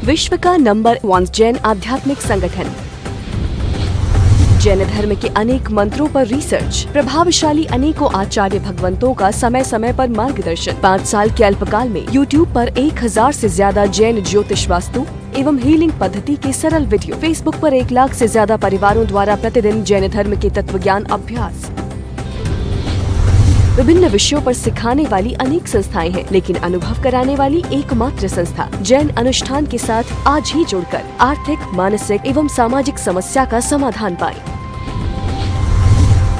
विश्व का नंबर 1 जैन आध्यात्मिक संगठन। जैन धर्म के अनेक मंत्रों पर रिसर्च, प्रभावशाली अनेकों आचार्य भगवंतों का समय समय पर मार्गदर्शन। 5 साल के अल्पकाल में YouTube पर 1000 से ज्यादा जैन ज्योतिष वास्तु एवं हीलिंग पद्धति के सरल वीडियो। Facebook पर 1 लाख से ज्यादा परिवारों द्वारा प्रतिदिन जैन धर्म के तत्वज्ञान अभ्यास। विभिन्न विषयों पर सिखाने वाली अनेक संस्थाएं हैं, लेकिन अनुभव कराने वाली एकमात्र संस्था जैन अनुष्ठान के साथ आज ही जुड़कर आर्थिक, मानसिक एवं सामाजिक समस्या का समाधान पाएं।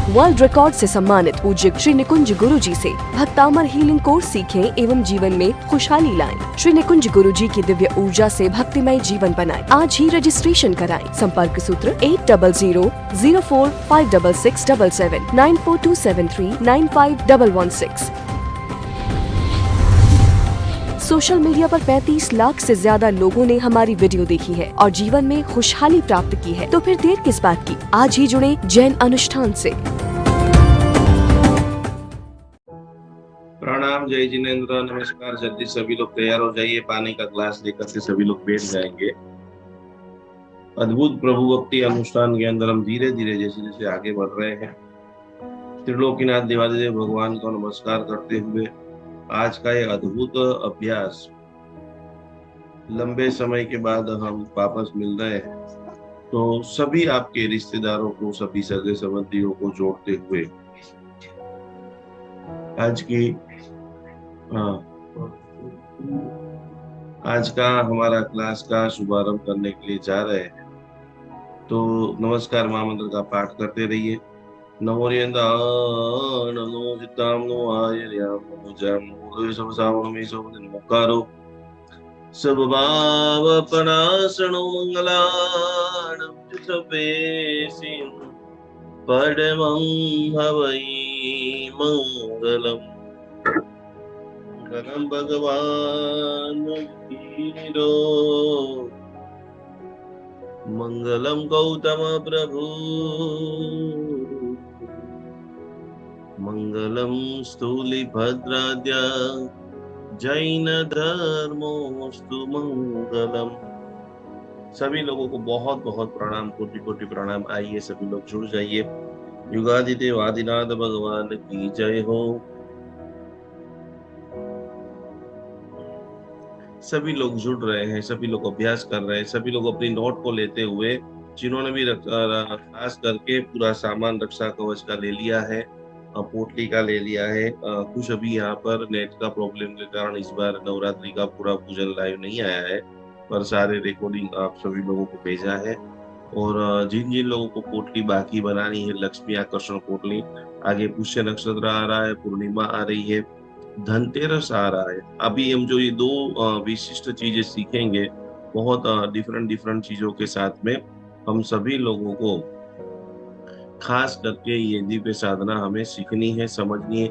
वर्ल्ड रिकॉर्ड से सम्मानित पूज्य श्री निकुंज गुरुजी से भक्तामर हीलिंग कोर्स सीखें एवं जीवन में खुशहाली लाएं। श्री निकुंज गुरुजी की दिव्य ऊर्जा से भक्तिमय जीवन बनाएं। आज ही रजिस्ट्रेशन कराएं। संपर्क सूत्र 8004566677 9427395116। सोशल मीडिया पर 35 लाख से ज्यादा लोगों ने हमारी वीडियो देखी है और जीवन में खुशहाली प्राप्त की है, तो फिर देर किस बात की। आज ही जुड़े जैन अनुष्ठान से। प्रणाम, जय जिनेन्द्र, नमस्कार। जल्दी सभी लोग तैयार हो जाइए, पानी का ग्लास लेकर के सभी लोग बैठ जाएंगे। अद्भुत प्रभु भक्ति अनुष्ठान के अंदर हम धीरे धीरे जैसे जैसे आगे बढ़ रहे हैं, त्रिलोकीनाथ देवादिदेव भगवान को नमस्कार करते हुए आज का ये अद्भुत अभ्यास लंबे समय के बाद हम वापस मिल रहे हैं, तो सभी आपके रिश्तेदारों को, सभी सगे संबंधियों को जोड़ते हुए आज का हमारा क्लास का शुभारंभ करने के लिए जा रहे हैं। तो नमस्कार महामंत्र का पाठ करते रहिए। नमो नमो चित्ताम नमो आयर्याम नमो जयम नमो सब सावण में सब नमोकारो सब भावपनाशनो मंगलानं सबेसिं परमं हवै मंगलम्। मंगलम भगवान वीरो मंगलम गौतम प्रभु मंगलम स्थूलिभद्राद्य जैन धर्मोस्तु मंगलम। सभी लोगों को बहुत बहुत प्रणाम, कोटि कोटि प्रणाम। आइए सभी लोग जुड़ जाइए। युगादिदेव आदिनाथ भगवान की जय हो। सभी लोग जुड़ रहे हैं, सभी लोग अभ्यास कर रहे हैं, सभी लोग अपनी नोट को लेते हुए, जिन्होंने भी खास करके पूरा सामान रक्षा कवच का ले लिया है, पोटली का ले लिया है। कुछ अभी यहाँ पर नेट का प्रॉब्लम के कारण इस बार नवरात्रि का पूरा पूजन लाइव नहीं आया है, पर सारे रिकॉर्डिंग आप सभी लोगों को भेजा है। और जिन जिन लोगों को पोटली बाकी बनानी है, लक्ष्मी आकर्षण पोटली, आगे पुष्य नक्षत्र आ रहा है, पूर्णिमा आ रही है, धनतेरस आ रहा है। अभी हम जो ये 2 विशिष्ट चीजें सीखेंगे, बहुत डिफरेंट चीजों के साथ में हम सभी लोगों को खास करके ये दिव्य साधना हमें सीखनी है, समझनी है।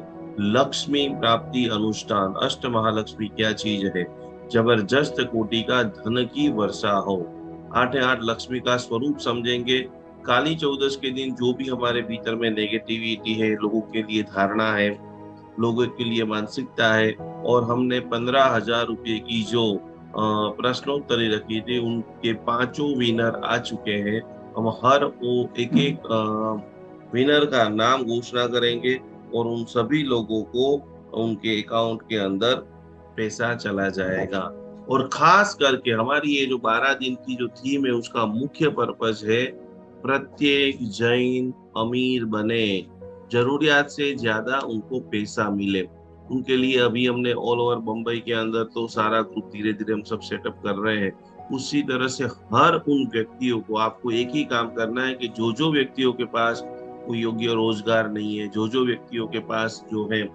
लक्ष्मी प्राप्ति अनुष्ठान, अष्ट महालक्ष्मी क्या चीज है? जबरदस्त कोटि का धन की वर्षा हो। 8 लक्ष्मी का स्वरूप समझेंगे। काली चौदस के दिन जो भी हमारे भीतर में नेगेटिविटी है, लोगों के लिए धारणा है, लोगों के लिए मानसिकता है, और हमने 15,000 रुपये की जो प्रश्नोत्तरी रखी थी, उनके 5 विनर आ चुके हैं। हम हर एक विनर का नाम घोषणा करेंगे और उन सभी लोगों को उनके अकाउंट के अंदर पैसा चला जाएगा। और खास करके हमारी ये जो 12 दिन की जो थीम है, उसका मुख्य पर्पस है प्रत्येक जैन अमीर बने, जरूरियात से ज्यादा उनको पैसा मिले। उनके लिए अभी हमने ऑल ओवर मुंबई के अंदर तो सारा ग्रुप धीरे धीरे हम सब सेटअप कर रहे हैं। उसी तरह से हर उन व्यक्तियों को आपको एक ही काम करना है कि जो व्यक्तियों के पास कोई योग्य रोजगार नहीं है, जो व्यक्तियों के पास जो है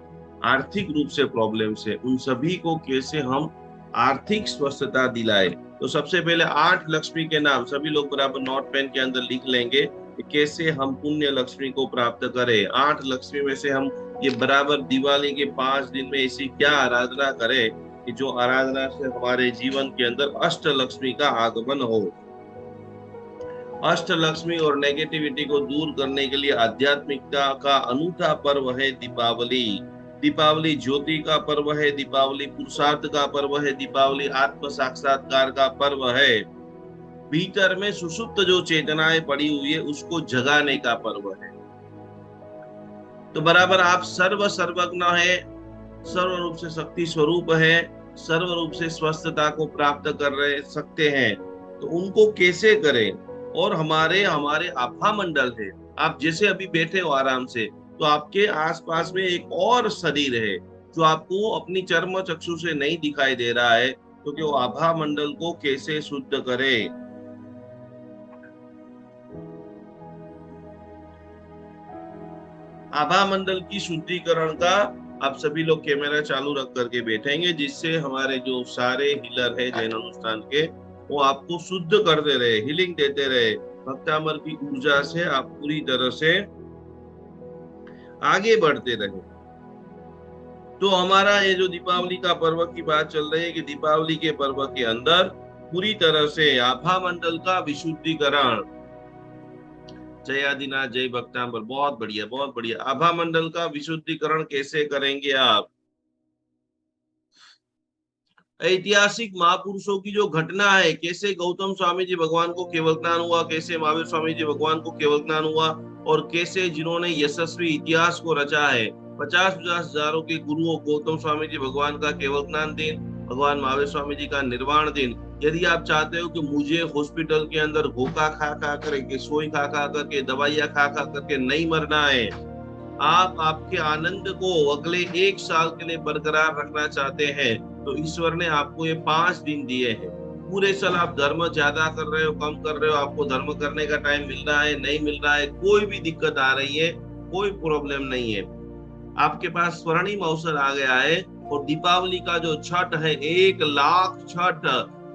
आर्थिक रूप से प्रॉब्लम्स है, उन सभी को कैसे हम आर्थिक स्वस्थता दिलाए। तो सबसे पहले 8 लक्ष्मी के नाम सभी लोग बराबर नोट पेन के अंदर लिख लेंगे कि कैसे हम पुण्य लक्ष्मी को प्राप्त करें। 8 लक्ष्मी में से हम ये बराबर दिवाली के 5 दिन में ऐसी क्या आराधना करें कि जो आराधना से हमारे जीवन के अंदर अष्ट लक्ष्मी का आगमन हो। अष्ट लक्ष्मी और नेगेटिविटी को दूर करने के लिए आध्यात्मिकता का अनूठा पर्व है दीपावली। दीपावली ज्योति का पर्व है, दीपावली पुरुषार्थ का पर्व है, दीपावली आत्म साक्षात्कार का पर्व है। भीतर में सुषुप्त जो चेतनाएं पड़ी हुई है उसको जगाने का पर्व है। तो बराबर आप सर्वज्ञ है, सर्व रूप से शक्ति स्वरूप है, सर्व रूप से स्वस्थता को प्राप्त कर सकते हैं। तो उनको कैसे करें? और हमारे आभा मंडल है, आप जैसे अभी बैठे हो आराम से, तो आपके आसपास में एक और शरीर है जो आपको अपनी चर्म चक्षु से नहीं दिखाई दे रहा है। तो कि वो आभा मंडल को कैसे शुद्ध करें? आभा मंडल की शुद्धिकरण का आप सभी लोग कैमरा चालू रख करके बैठेंगे, जिससे हमारे जो सारे हीलर है जैन अनुष्ठान के, वो आपको शुद्ध करते रहे, हीलिंग देते रहे। भक्तामर की ऊर्जा से आप पूरी तरह से आगे बढ़ते रहे। तो हमारा ये जो दीपावली का पर्व की बात चल रही है कि दीपावली के पर्व के अंदर पूरी तरह से आभा मंडल का विशुद्धिकरण। जय आदिनाथ, जय भक्तांबर, बहुत बढ़िया बहुत बढ़िया। आभा मंडल का विशुद्धिकरण कैसे करेंगे आप? ऐतिहासिक महापुरुषों की जो घटना है, कैसे गौतम स्वामी जी भगवान को केवल ज्ञान हुआ, कैसे महावीर स्वामी जी भगवान को केवल ज्ञान हुआ, और कैसे जिन्होंने यशस्वी इतिहास को रचा है, 50-50 हजारों के गुरुओं, गौतम स्वामी जी भगवान का केवल ज्ञान दिन, भगवान महावीर स्वामी जी का निर्वाण दिन। यदि आप चाहते हो कि मुझे हॉस्पिटल के अंदर घोखा खा खा करके, सोई खा खा करके, दवाइयां खा खा करके नहीं मरना है, आप आपके आनंद को अगले 1 साल के लिए बरकरार रखना चाहते हैं, तो ईश्वर ने आपको ये 5 दिन दिए हैं। पूरे साल आप धर्म ज्यादा कर रहे हो, कम कर रहे हो, आपको धर्म करने का टाइम मिल रहा है, नहीं मिल रहा है, कोई भी दिक्कत आ रही है, कोई प्रॉब्लम नहीं है। आपके पास स्वर्णिम अवसर आ गया है। और दीपावली का जो छठ है, 1 लाख छठ,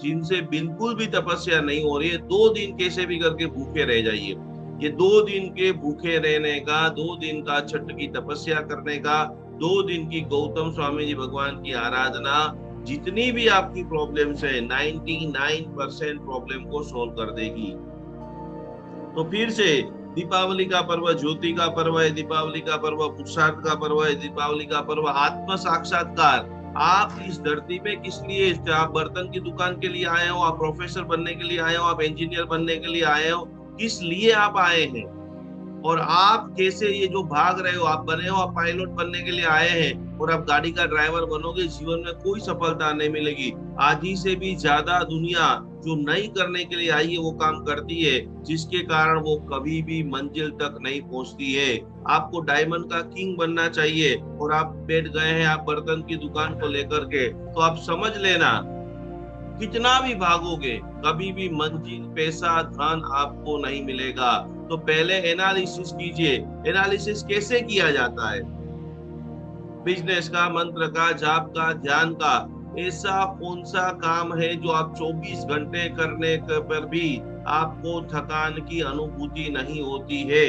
जिनसे बिल्कुल भी तपस्या नहीं हो रही है, 2 दिन कैसे भी करके भूखे रह जाइए। ये 2 दिन के भूखे रहने का, 2 दिन का छठ की तपस्या करने का, 2 दिन की गौतम स्वामी जी भगवान की आराधना, जितनी भी आपकी प्रॉब्लम्स है, 99% प्रॉब्लम को सोल्व कर देगी। तो फिर से दीपावली का पर्व ज्योति का पर्व है, दीपावली का पर्व पुरुषार्थ का पर्व है, दीपावली का पर्व आत्म साक्षात्कार। आप इस धरती पे किस लिए? आप बर्तन की दुकान के लिए आए हो, आप प्रोफेसर बनने के लिए आए हो, आप इंजीनियर बनने के लिए आए हो, किस लिए आप आए हैं? और आप कैसे ये जो भाग रहे हो, आप बने हो, आप पायलट बनने के लिए आए हैं और आप गाड़ी का ड्राइवर बनोगे, जीवन में कोई सफलता नहीं मिलेगी। आधी से भी ज्यादा दुनिया जो नहीं करने के लिए आई है वो काम करती है, जिसके कारण वो कभी भी मंजिल तक नहीं पहुंचती है। आपको डायमंड का किंग बनना चाहिए और आप बैठ गए हैं आप बर्तन की दुकान को लेकर के, तो आप समझ लेना कितना भी भागोगे कभी भी मंजिल, पैसा, धन आपको नहीं मिलेगा। तो पहले एनालिसिस कीजिए। एनालिसिस कैसे किया जाता है? बिजनेस का, मंत्र का, जाप का, ध्यान का। ऐसा कौन सा काम है जो आप 24 घंटे करने पर भी आपको थकान की अनुभूति नहीं होती है?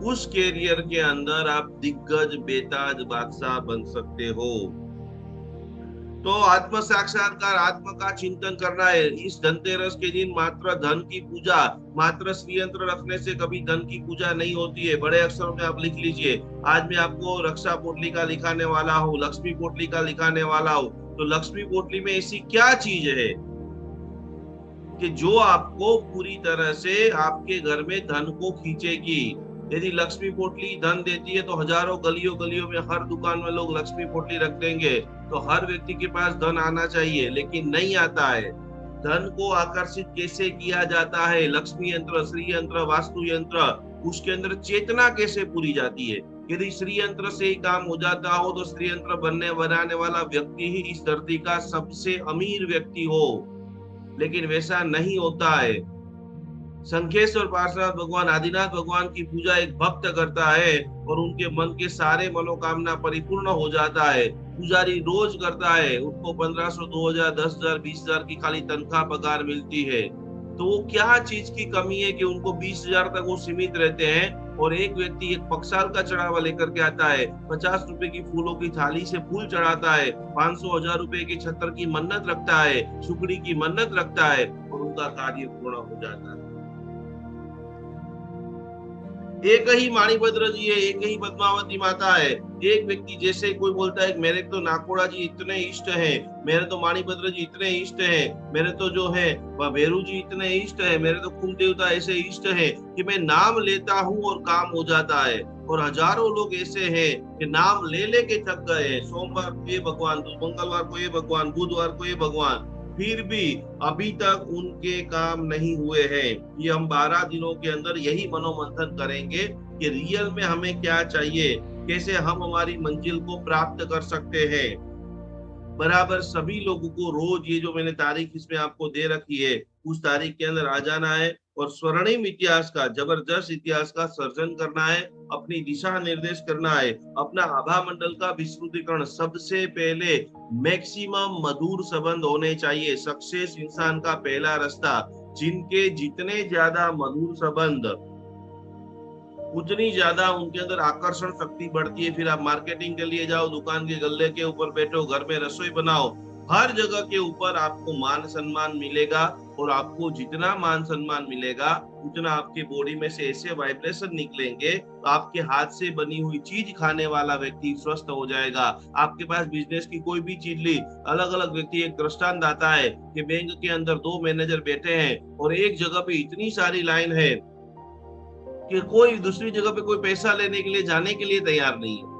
उस कैरियर के अंदर आप दिग्गज, बेताज, बादशाह बन सकते हो। तो आत्म साक्षात्कार, आत्मा का चिंतन करना है। इस धनतेरस के दिन मात्र धन की पूजा, मात्र श्रीयंत्र रखने से कभी धन की पूजा नहीं होती है। बड़े अक्षरों में आप लिख लीजिए। आज मैं आपको रक्षा पोटली का लिखाने वाला हूँ, लक्ष्मी पोटली का लिखाने वाला हूँ। तो लक्ष्मी पोटली में ऐसी क्या चीज है कि जो आपको पूरी तरह से आपके घर में धन को खींचेगी? यदि लक्ष्मी पोटली धन देती है तो हजारों गलियों गलियों में हर दुकान में लोग लक्ष्मी पोटली रख देंगे, तो हर व्यक्ति के पास धन आना चाहिए, लेकिन नहीं आता है। धन को आकर्षित कैसे किया जाता है? लक्ष्मी यंत्र, श्री यंत्र, वास्तु यंत्र, उसके अंदर चेतना कैसे पूरी जाती है? यदि श्री यंत्र से ही काम हो जाता हो तो श्री यंत्र बनाने वाला व्यक्ति ही इस धरती का सबसे अमीर व्यक्ति हो, लेकिन वैसा नहीं होता है। शंखेश्वर पार्श्वनाथ भगवान, आदिनाथ भगवान की पूजा एक भक्त करता है और उनके मन के सारे मनोकामना परिपूर्ण हो जाता है। पुजारी रोज करता है, उसको 1500, 2000, 10,000, 20,000 की खाली तनख्वाह पगार मिलती है। तो वो क्या चीज की कमी है कि उनको 20,000 तक वो सीमित रहते हैं? और एक व्यक्ति एक पक्षाल का चढ़ावा लेकर के आता है, 50 रुपए की फूलों की थाली से फूल चढ़ाता है, 500, 1000 रुपए की छत्र की मन्नत रखता है, सुकड़ी की मन्नत रखता है और उनका कार्य पूर्ण हो जाता है। एक ही माणिभद्र जी है, एक ही पद्मावती माता है। एक व्यक्ति जैसे कोई बोलता है मेरे तो नाकोड़ा जी इतने इष्ट हैं, मेरे तो माणिभद्र जी इतने इष्ट हैं, मेरे तो जो है वह भैरू जी इतने इष्ट है, मेरे तो कुल देवता ऐसे इष्ट है कि मैं नाम लेता हूँ और काम हो जाता है। और हजारों लोग ऐसे हैं कि नाम ले लेके थक गए हैं। सोमवार को ये भगवान, तो मंगलवार को ये भगवान, बुधवार को ये भगवान, फिर भी अभी तक उनके काम नहीं हुए हैं। ये हम 12 दिनों के अंदर यही मनोमंथन करेंगे कि रियल में हमें क्या चाहिए, कैसे हम हमारी मंजिल को प्राप्त कर सकते हैं। बराबर सभी लोगों को रोज ये जो मैंने तारीख इसमें आपको दे रखी है, उस तारीख के अंदर आ जाना है और स्वर्णिम इतिहास का, जबरदस्त इतिहास का सर्जन करना है, अपनी दिशा निर्देश करना है, अपना आभा मंडल का विस्तृतीकरण। सबसे पहले मैक्सिमम मधुर संबंध होने चाहिए। सक्सेस इंसान का पहला रास्ता। जिनके जितने ज्यादा मधुर संबंध, उतनी ज्यादा उनके अंदर आकर्षण शक्ति बढ़ती है। फिर आप मार्केटिंग के लिए जाओ, दुकान के गल्ले के ऊपर बैठो, घर में रसोई बनाओ, हर जगह के ऊपर आपको मान सम्मान मिलेगा। और आपको जितना मान सम्मान मिलेगा, उतना आपके बॉडी में से ऐसे वाइब्रेशन निकलेंगे, तो आपके हाथ से बनी हुई चीज खाने वाला व्यक्ति स्वस्थ हो जाएगा। आपके पास बिजनेस की कोई भी चीज ली, अलग अलग व्यक्ति, एक दृष्टांत आता है कि बैंक के अंदर 2 मैनेजर बैठे हैं और एक जगह पे इतनी सारी लाइन है कि कोई दूसरी जगह पे कोई पैसा लेने के लिए जाने के लिए तैयार नहीं है।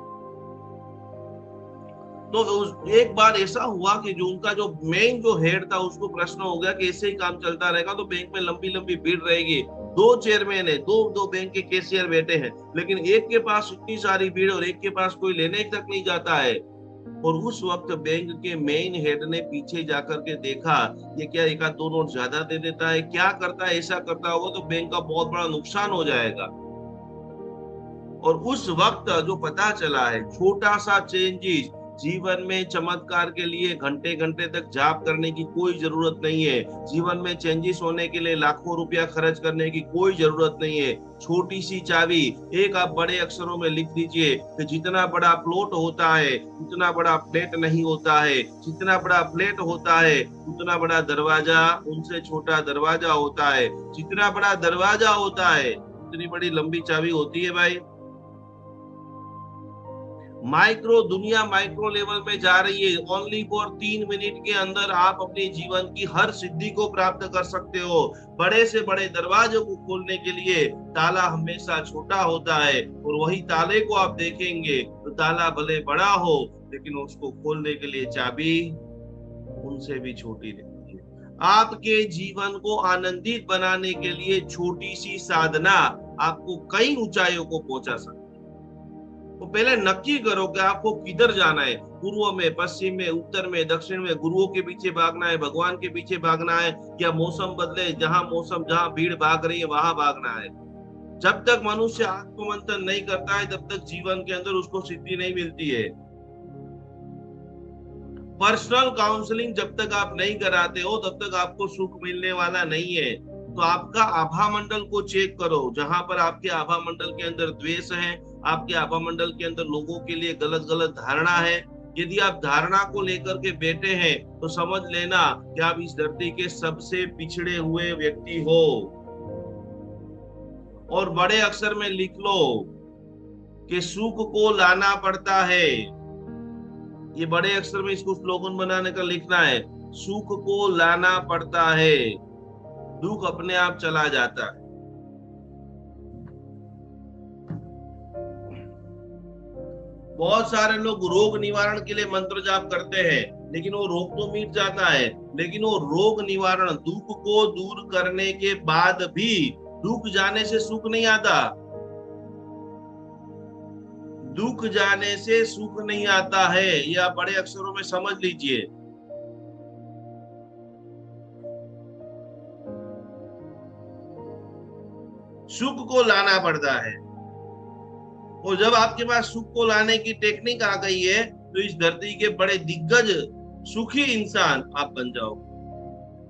तो एक बार ऐसा हुआ कि जो उनका जो मेन जो हेड था, उसको प्रश्न हो गया कि ऐसे ही काम चलता रहेगा तो बैंक में लंबी लंबी भीड़ रहेगी। 2 चेयरमैन है, दो बैंक के कैशियर बैठे हैं, लेकिन एक के पास इतनी सारी भीड़ और एक के पास कोई लेने तक नहीं जाता है। और उस वक्त बैंक के मेन हेड ने पीछे जाकर के देखा, ये क्या एक आध 2 नोट ज्यादा दे देता है, क्या करता है, ऐसा करता होगा तो बैंक का बहुत बड़ा नुकसान हो जाएगा। और उस वक्त जो पता चला है, छोटा सा चेंजेस जीवन में चमत्कार के लिए घंटे घंटे तक जाप करने की कोई जरूरत नहीं है। जीवन में चेंजेस होने के लिए लाखों रुपया खर्च करने की कोई जरूरत नहीं है। छोटी सी चाबी, एक आप बड़े अक्षरों में लिख दीजिए कि जितना बड़ा प्लॉट होता है उतना बड़ा प्लेट नहीं होता है, जितना बड़ा प्लेट होता है उतना बड़ा दरवाजा उनसे छोटा दरवाजा होता है, जितना बड़ा दरवाजा होता है उतनी बड़ी लंबी चाबी होती है। भाई, दुनिया माइक्रो लेवल में जा रही है। ओनली फॉर 3 मिनट के अंदर आप अपने जीवन की हर सिद्धि को प्राप्त कर सकते हो। बड़े से बड़े दरवाजों को खोलने के लिए ताला हमेशा छोटा होता है, और वही ताले को आप देखेंगे तो ताला भले बड़ा हो, लेकिन उसको खोलने के लिए चाबी उनसे भी छोटी रहती है। आपके जीवन को आनंदित बनाने के लिए छोटी सी साधना आपको कई ऊंचाइयों को पहुंचा सकती है। तो पहले नक्की करो कि आपको किधर जाना है। पूर्व में, पश्चिम में, उत्तर में, दक्षिण में, गुरुओं के पीछे भागना है, भगवान के पीछे भागना है, या मौसम बदले, जहां भीड़ भाग रही है वहां भागना है। जब तक मनुष्य आत्ममंथन नहीं करता है, तब तक जीवन के अंदर उसको सिद्धि नहीं मिलती है। पर्सनल काउंसलिंग जब तक आप नहीं कराते हो, तब तक आपको सुख मिलने वाला नहीं है। तो आपका आभा मंडल को चेक करो। जहां पर आपके आभा मंडल के अंदर द्वेष है, आपके आभा मंडल के अंदर लोगों के लिए गलत गलत धारणा है, यदि आप धारणा को लेकर के बैठे हैं तो समझ लेना कि आप इस धरती के सबसे पिछड़े हुए व्यक्ति हो। और बड़े अक्षर में लिख लो कि सुख को लाना पड़ता है। ये बड़े अक्षर में इसको स्लोगन बनाने का लिखना है, सुख को लाना पड़ता है, दुख अपने आप चला जाता है। बहुत सारे लोग रोग निवारण के लिए मंत्र जाप करते हैं, लेकिन वो रोग तो मिट जाता है, लेकिन वो रोग निवारण, दुख को दूर करने के बाद भी दुख जाने से सुख नहीं आता। दुख जाने से सुख नहीं आता है, ये आप बड़े अक्षरों में समझ लीजिए। सुख को लाना पड़ता है। और जब आपके पास सुख को लाने की टेक्निक आ गई है, तो इस धरती के बड़े दिग्गज सुखी इंसान आप बन जाओगे।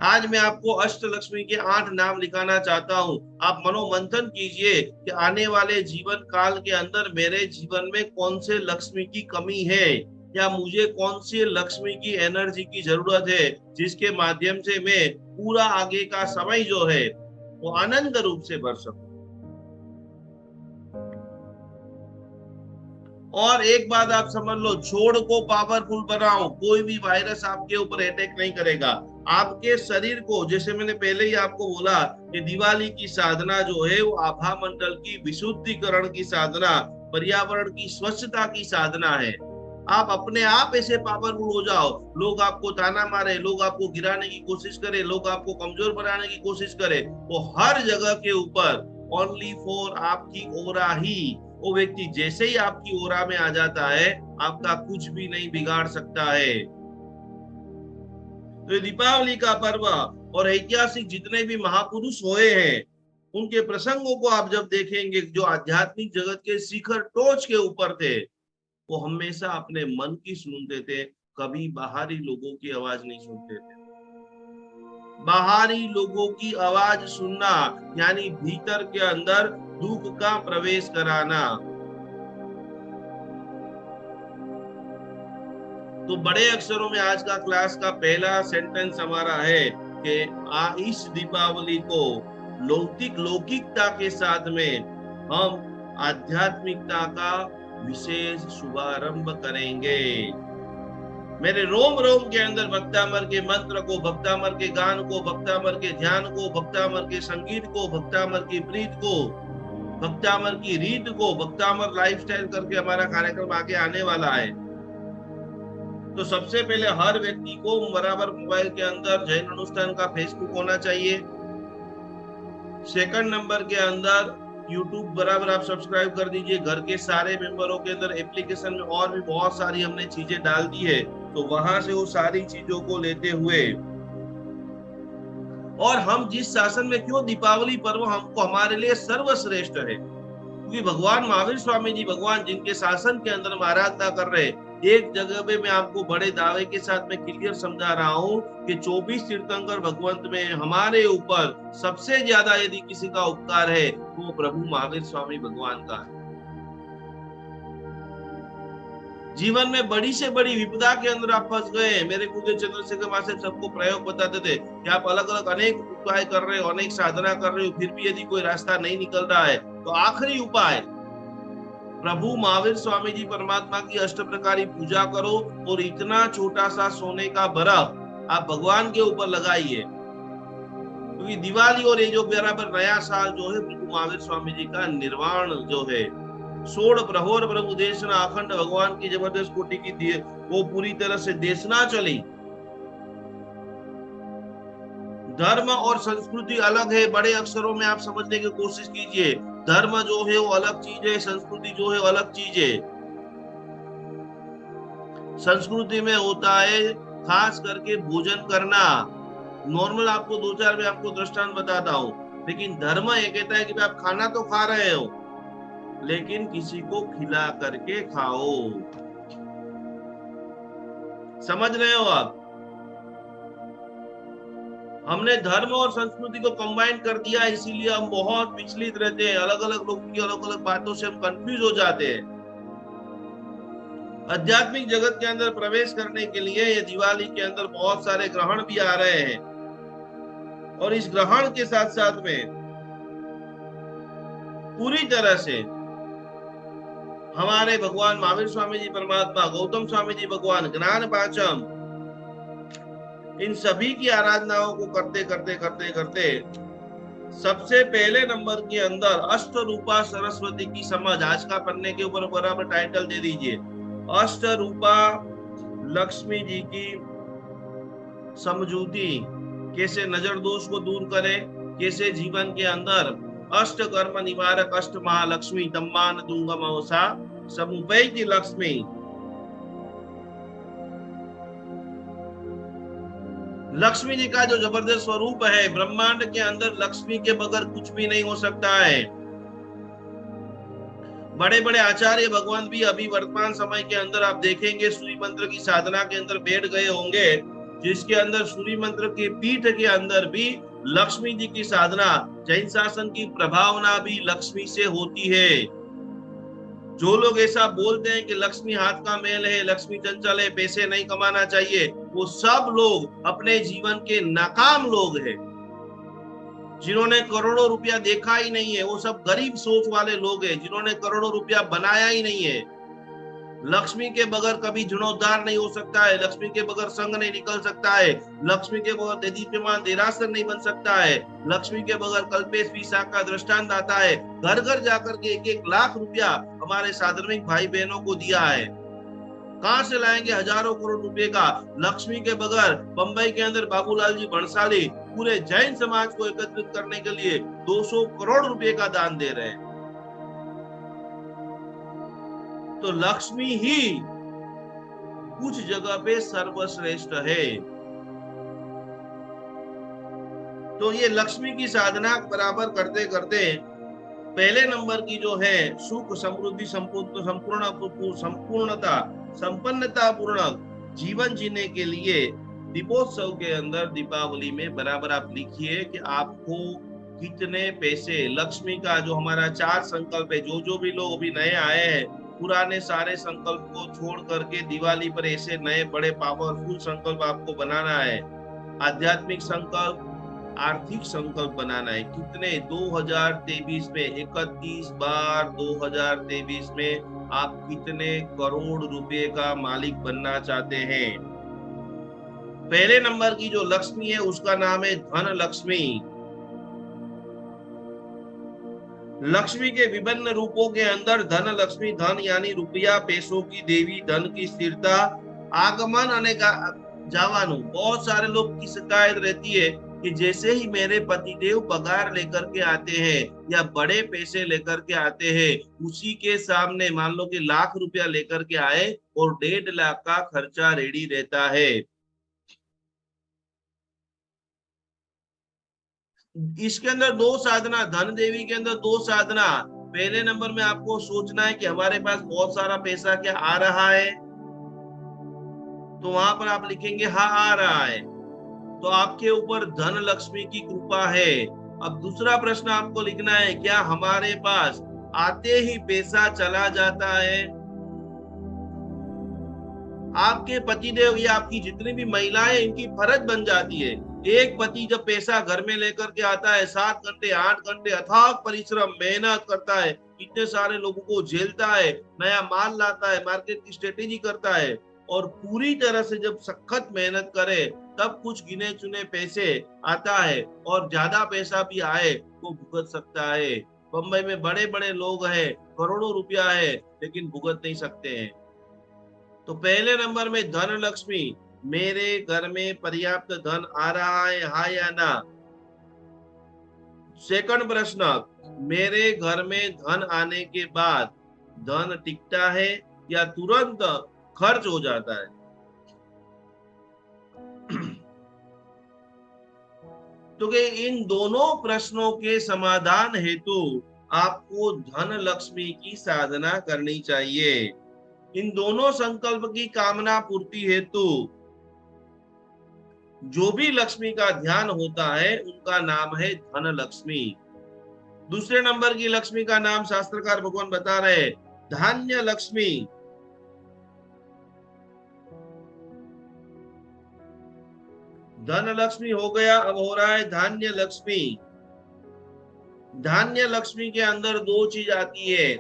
आज मैं आपको अष्ट लक्ष्मी के 8 नाम लिखाना चाहता हूं। आप मनोमंथन कीजिए कि आने वाले जीवन काल के अंदर मेरे जीवन में कौन से लक्ष्मी की कमी है, या मुझे कौन सी लक्ष्मी की एनर्जी की जरूरत है, जिसके माध्यम से मैं पूरा आगे का समय जो है वो आनंद रूप से भर सकूं। और एक बात आप समझ लो, छोड़ को पावरफुल बनाओ, कोई भी वायरस आपके ऊपर अटैक नहीं करेगा। आपके शरीर को, जैसे मैंने पहले ही आपको बोला कि दिवाली की साधना जो है वो आभा मंडल की विशुद्धिकरण की साधना, पर्यावरण की स्वच्छता की साधना है। आप अपने आप ऐसे पावरफुल हो जाओ, लोग आपको ताना मारे, लोग आपको गिराने की कोशिश करे, लोग आपको कमजोर बनाने की कोशिश करे, वो हर जगह के ऊपर ओनली फॉर आपकी ओरा ही, वो व्यक्ति जैसे ही आपकी ओरा में आ जाता है, आपका कुछ भी नहीं बिगाड़ सकता है। तो दीपावली का पर्व और ऐतिहासिक जितने भी महापुरुष हुए हैं, उनके प्रसंगों को आप जब देखेंगे, जो आध्यात्मिक जगत के शिखर टोच के ऊपर थे, वो हमेशा अपने मन की सुनते थे, कभी बाहरी लोगों की आवाज नहीं सुनते थे। बाहरी लोगों की आवाज सुनना यानी भीतर के अंदर दुख का प्रवेश कराना। तो बड़े अक्षरों में आज का क्लास का पहला सेंटेंस हमारा है कि इस दीपावली को लौकिकता के साथ में हम आध्यात्मिकता का विशेष शुभारंभ करेंगे। मेरे रोम रोम के अंदर भक्तामर के मंत्र को, भक्तामर के गान को, भक्तामर के ध्यान को, भक्तामर के संगीत को, भक्तामर की प्रीत को, भक्तामर की रीत को, भक्तामर लाइफस्टाइल करके हमारा कार्यक्रम आगे आने वाला है। तो सबसे पहले हर व्यक्ति को बराबर मोबाइल के अंदर जैन अनुष्ठान का फेसबुक होना चाहिए। सेकंड नंबर के अंदर यूट्यूब बराबर आप सब्सक्राइब कर दीजिए। घर के सारे मेंबरों के अंदर एप्लीकेशन में और भी बहुत सारी हमने चीजें डाल दी है, तो वहां से वो सारी चीजों को लेते हुए, और हम जिस शासन में, क्यों दीपावली पर्व हमको हमारे लिए सर्वश्रेष्ठ है, क्योंकि भगवान महावीर स्वामी जी, भगवान जिनके शासन के अंदर हम आराधना कर रहे हैं, एक जगह पे मैं आपको बड़े दावे के साथ में क्लियर समझा रहा हूं कि 24 तीर्थंकर भगवंत में हमारे ऊपर सबसे ज्यादा यदि किसी का उपकार है तो वो प्रभु महावीर स्वामी भगवान का है। जीवन में बड़ी से बड़ी विपदा के अंदर आप फंस गए। मेरे गुरुदेव चंद्रशेखर महाशय सबको प्रयोग बताते थे कि आप अलग अलग अनेक उपाय कर रहे हो, अनेक साधना कर रहे हो, फिर भी यदि कोई रास्ता नहीं निकल रहा है तो आखिरी उपाय प्रभु महावीर स्वामी जी परमात्मा की अष्ट प्रकारी पूजा करो और इतना छोटा सा सोने का बर्फ आप भगवान के ऊपर लगाइए, क्योंकि दिवाली और ये जो बराबर नया साल जो है प्रभु महावीर स्वामी जी का निर्वाण जो है, सोड़ प्रहोर प्रभु देशना अखंड भगवान की जबरदस्त कोटि की दिए, वो पूरी तरह से देशना चली। धर्म और संस्कृति अलग है, बड़े अक्षरों में आप समझने की कोशिश कीजिए। धर्म जो है वो अलग चीज है, संस्कृति जो है वो अलग चीज है। संस्कृति में होता है खास करके भोजन करना, नॉर्मल आपको दो चार में आपको दृष्टांत बताता हूं, लेकिन धर्म ये कहता है कि आप खाना तो खा रहे हो लेकिन किसी को खिला करके खाओ। समझ रहे हो आप? हमने धर्म और संस्कृति को कंबाइन कर दिया, इसीलिए हम बहुत विचलित रहते हैं, अलग अलग लोगों की अलग अलग बातों से हम कंफ्यूज हो जाते हैं। आध्यात्मिक जगत के अंदर प्रवेश करने के लिए ये दिवाली के अंदर बहुत सारे ग्रहण भी आ रहे हैं, और इस ग्रहण के साथ साथ में पूरी तरह से हमारे भगवान महावीर स्वामी जी परमात्मा, गौतम स्वामी जी भगवान, ज्ञान पाचम, इन सभी की आराधनाओं को करते करते करते करते सबसे पहले नंबर के अंदर अष्ट रूपा सरस्वती की समझ, आज का पन्ने के ऊपर बराबर टाइटल दे दीजिए, अष्ट रूपा लक्ष्मी जी की समझूती, कैसे नजर दोष को दूर करे, कैसे जीवन के अंदर अष्ट कर्म निवारक अष्ट महालक्ष्मी तम्मान दुंगम अवसा समुपय की लक्ष्मी। लक्ष्मी जी का जो जबरदस्त स्वरूप है, ब्रह्मांड के अंदर लक्ष्मी के बगैर कुछ भी नहीं हो सकता है। बड़े बड़े आचार्य भगवान भी अभी वर्तमान समय के अंदर आप देखेंगे सूर्य मंत्र की साधना के अंदर बैठ गए होंगे, जिसके अंदर सूर्य मंत्र के पीठ के अंदर भी लक्ष्मी जी की साधना, जैन शासन की प्रभावना भी लक्ष्मी से होती है। जो लोग ऐसा बोलते हैं कि लक्ष्मी हाथ का मेल है, लक्ष्मी चंचल है, पैसे नहीं कमाना चाहिए, वो सब लोग अपने जीवन के नाकाम लोग हैं। जिन्होंने करोड़ों रुपया देखा ही नहीं है, वो सब गरीब सोच वाले लोग हैं, जिन्होंने करोड़ों रुपया बनाया ही नहीं है। लक्ष्मी के बगैर कभी जीर्णोद्धार नहीं हो सकता है, लक्ष्मी के बगैर संग नहीं निकल सकता है, लक्ष्मी के बगैर देदीप्यमान देरासर नहीं बन सकता है, लक्ष्मी के बगैर कल्पेश विशाखा का दृष्टांत आता है। घर घर जाकर के 1-1 लाख रुपया हमारे साधर्मिक भाई बहनों को दिया है। कहां से लाएंगे हजारों करोड़ रुपए का? लक्ष्मी के बगैर बंबई के अंदर बाबूलाल जी भंसाली पूरे जैन समाज को एकत्रित करने के लिए 200 करोड़ रुपए का दान दे रहे हैं। तो लक्ष्मी ही कुछ जगह पे सर्वश्रेष्ठ है। तो ये लक्ष्मी की साधना बराबर करते करते पहले नंबर की जो है सुख समृद्धि संपूर्णता संपन्नता पूर्ण जीवन जीने के लिए दीपोत्सव के अंदर दीपावली में बराबर आप लिखिए कि आपको कितने पैसे, लक्ष्मी का जो हमारा 4 संकल्प है, जो भी लोग अभी नए आए हैं, पुराने सारे संकल्प को छोड़ करके दिवाली पर ऐसे नए बड़े पावरफुल संकल्प आपको बनाना है। आध्यात्मिक संकल्प, आर्थिक संकल्प बनाना है। कितने 2023 में 31 बार 2023 में आप कितने करोड़ रुपए का मालिक बनना चाहते हैं? पहले नंबर की जो लक्ष्मी है उसका नाम है धन लक्ष्मी। लक्ष्मी के विभिन्न रूपों के अंदर धन लक्ष्मी, धन यानी रुपया, पैसों की देवी, धन की स्थिरता, आगमन अनेक जावानु। बहुत सारे लोग की शिकायत रहती है कि जैसे ही मेरे पतिदेव पगार लेकर के आते हैं या बड़े पैसे लेकर के आते हैं, उसी के सामने मान लो कि लाख रुपया लेकर के आए और 1.5 लाख का खर्चा रेडी रहता है। इसके अंदर 2 साधना, धन देवी के अंदर 2 साधना। पहले नंबर में आपको सोचना है कि हमारे पास बहुत सारा पैसा क्या आ रहा है, तो वहां पर आप लिखेंगे हाँ आ रहा है, तो आपके ऊपर धन लक्ष्मी की कृपा है। अब दूसरा प्रश्न आपको लिखना है, क्या हमारे पास आते ही पैसा चला जाता है? आपके पतिदेव या आपकी जितनी भी महिलाएं, इनकी फर्ज बन जाती है। एक पति जब पैसा घर में लेकर के आता है, 7 घंटे 8 घंटे अथाक परिश्रम मेहनत करता है, इतने सारे लोगों को झेलता है, नया माल लाता है, मार्केट की स्ट्रेटेजी करता है, और पूरी तरह से जब सखत मेहनत करे तब कुछ गिने चुने पैसे आता है, और ज्यादा पैसा भी आए तो भुगत सकता है। बंबई में बड़े बड़े लोग हैं, करोड़ों रुपया है, लेकिन भुगत नहीं सकते हैं। तो पहले नंबर में धन लक्ष्मी, मेरे घर में पर्याप्त धन आ रहा है, हाँ या ना? सेकंड प्रश्न, मेरे घर में धन आने के बाद धन टिकता है या तुरंत खर्च हो जाता है? तो इन दोनों प्रश्नों के समाधान हेतु आपको धन लक्ष्मी की साधना करनी चाहिए। इन दोनों संकल्प की कामना पूर्ति हेतु जो भी लक्ष्मी का ध्यान होता है उनका नाम है धन लक्ष्मी। दूसरे नंबर की लक्ष्मी का नाम शास्त्रकार भगवान बता रहे हैं धान्य लक्ष्मी। धन लक्ष्मी हो गया, अब हो रहा है धान्य लक्ष्मी। धान्य लक्ष्मी के अंदर 2 चीज आती है।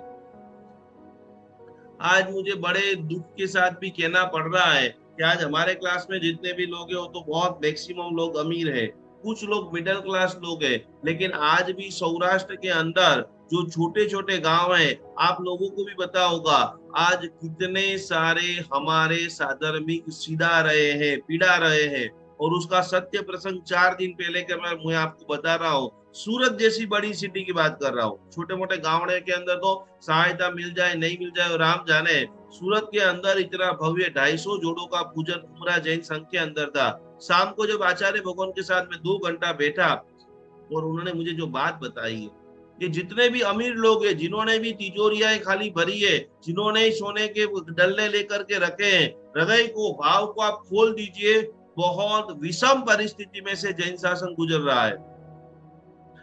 आज मुझे बड़े दुख के साथ भी कहना पड़ रहा है कि आज हमारे क्लास में जितने भी लोग हैं वो तो बहुत मैक्सिमम लोग अमीर हैं, कुछ लोग मिडिल क्लास लोग हैं, लेकिन आज भी सौराष्ट्र के अंदर जो छोटे छोटे गांव हैं, आप लोगों को भी पता होगा आज कितने सारे हमारे साधर्मिक सिधा रहे हैं, पीड़ा रहे हैं। और उसका सत्य प्रसंग 4 दिन पहले का मैं आपको बता रहा हूँ। सूरत जैसी बड़ी सिटी की बात कर रहा हूँ, छोटे मोटे गाँव के अंदर तो सहायता मिल जाए नहीं मिल जाए राम जाने। सूरत के अंदर इतना भव्य 250 जोड़ों का पूजन उमरा जैन संघ के अंदर था। शाम को जब आचार्य भगवान के साथ में 2 घंटा बैठा और उन्होंने मुझे जो बात बताई है कि जितने भी अमीर लोग हैं, जिन्होंने भी तिजोरियां खाली भरी है, जिन्होंने सोने के डल्ले लेकर के रखे हैं, हृदय को भाव को आप खोल दीजिए। बहुत विषम परिस्थिति में से जैन शासन गुजर रहा है।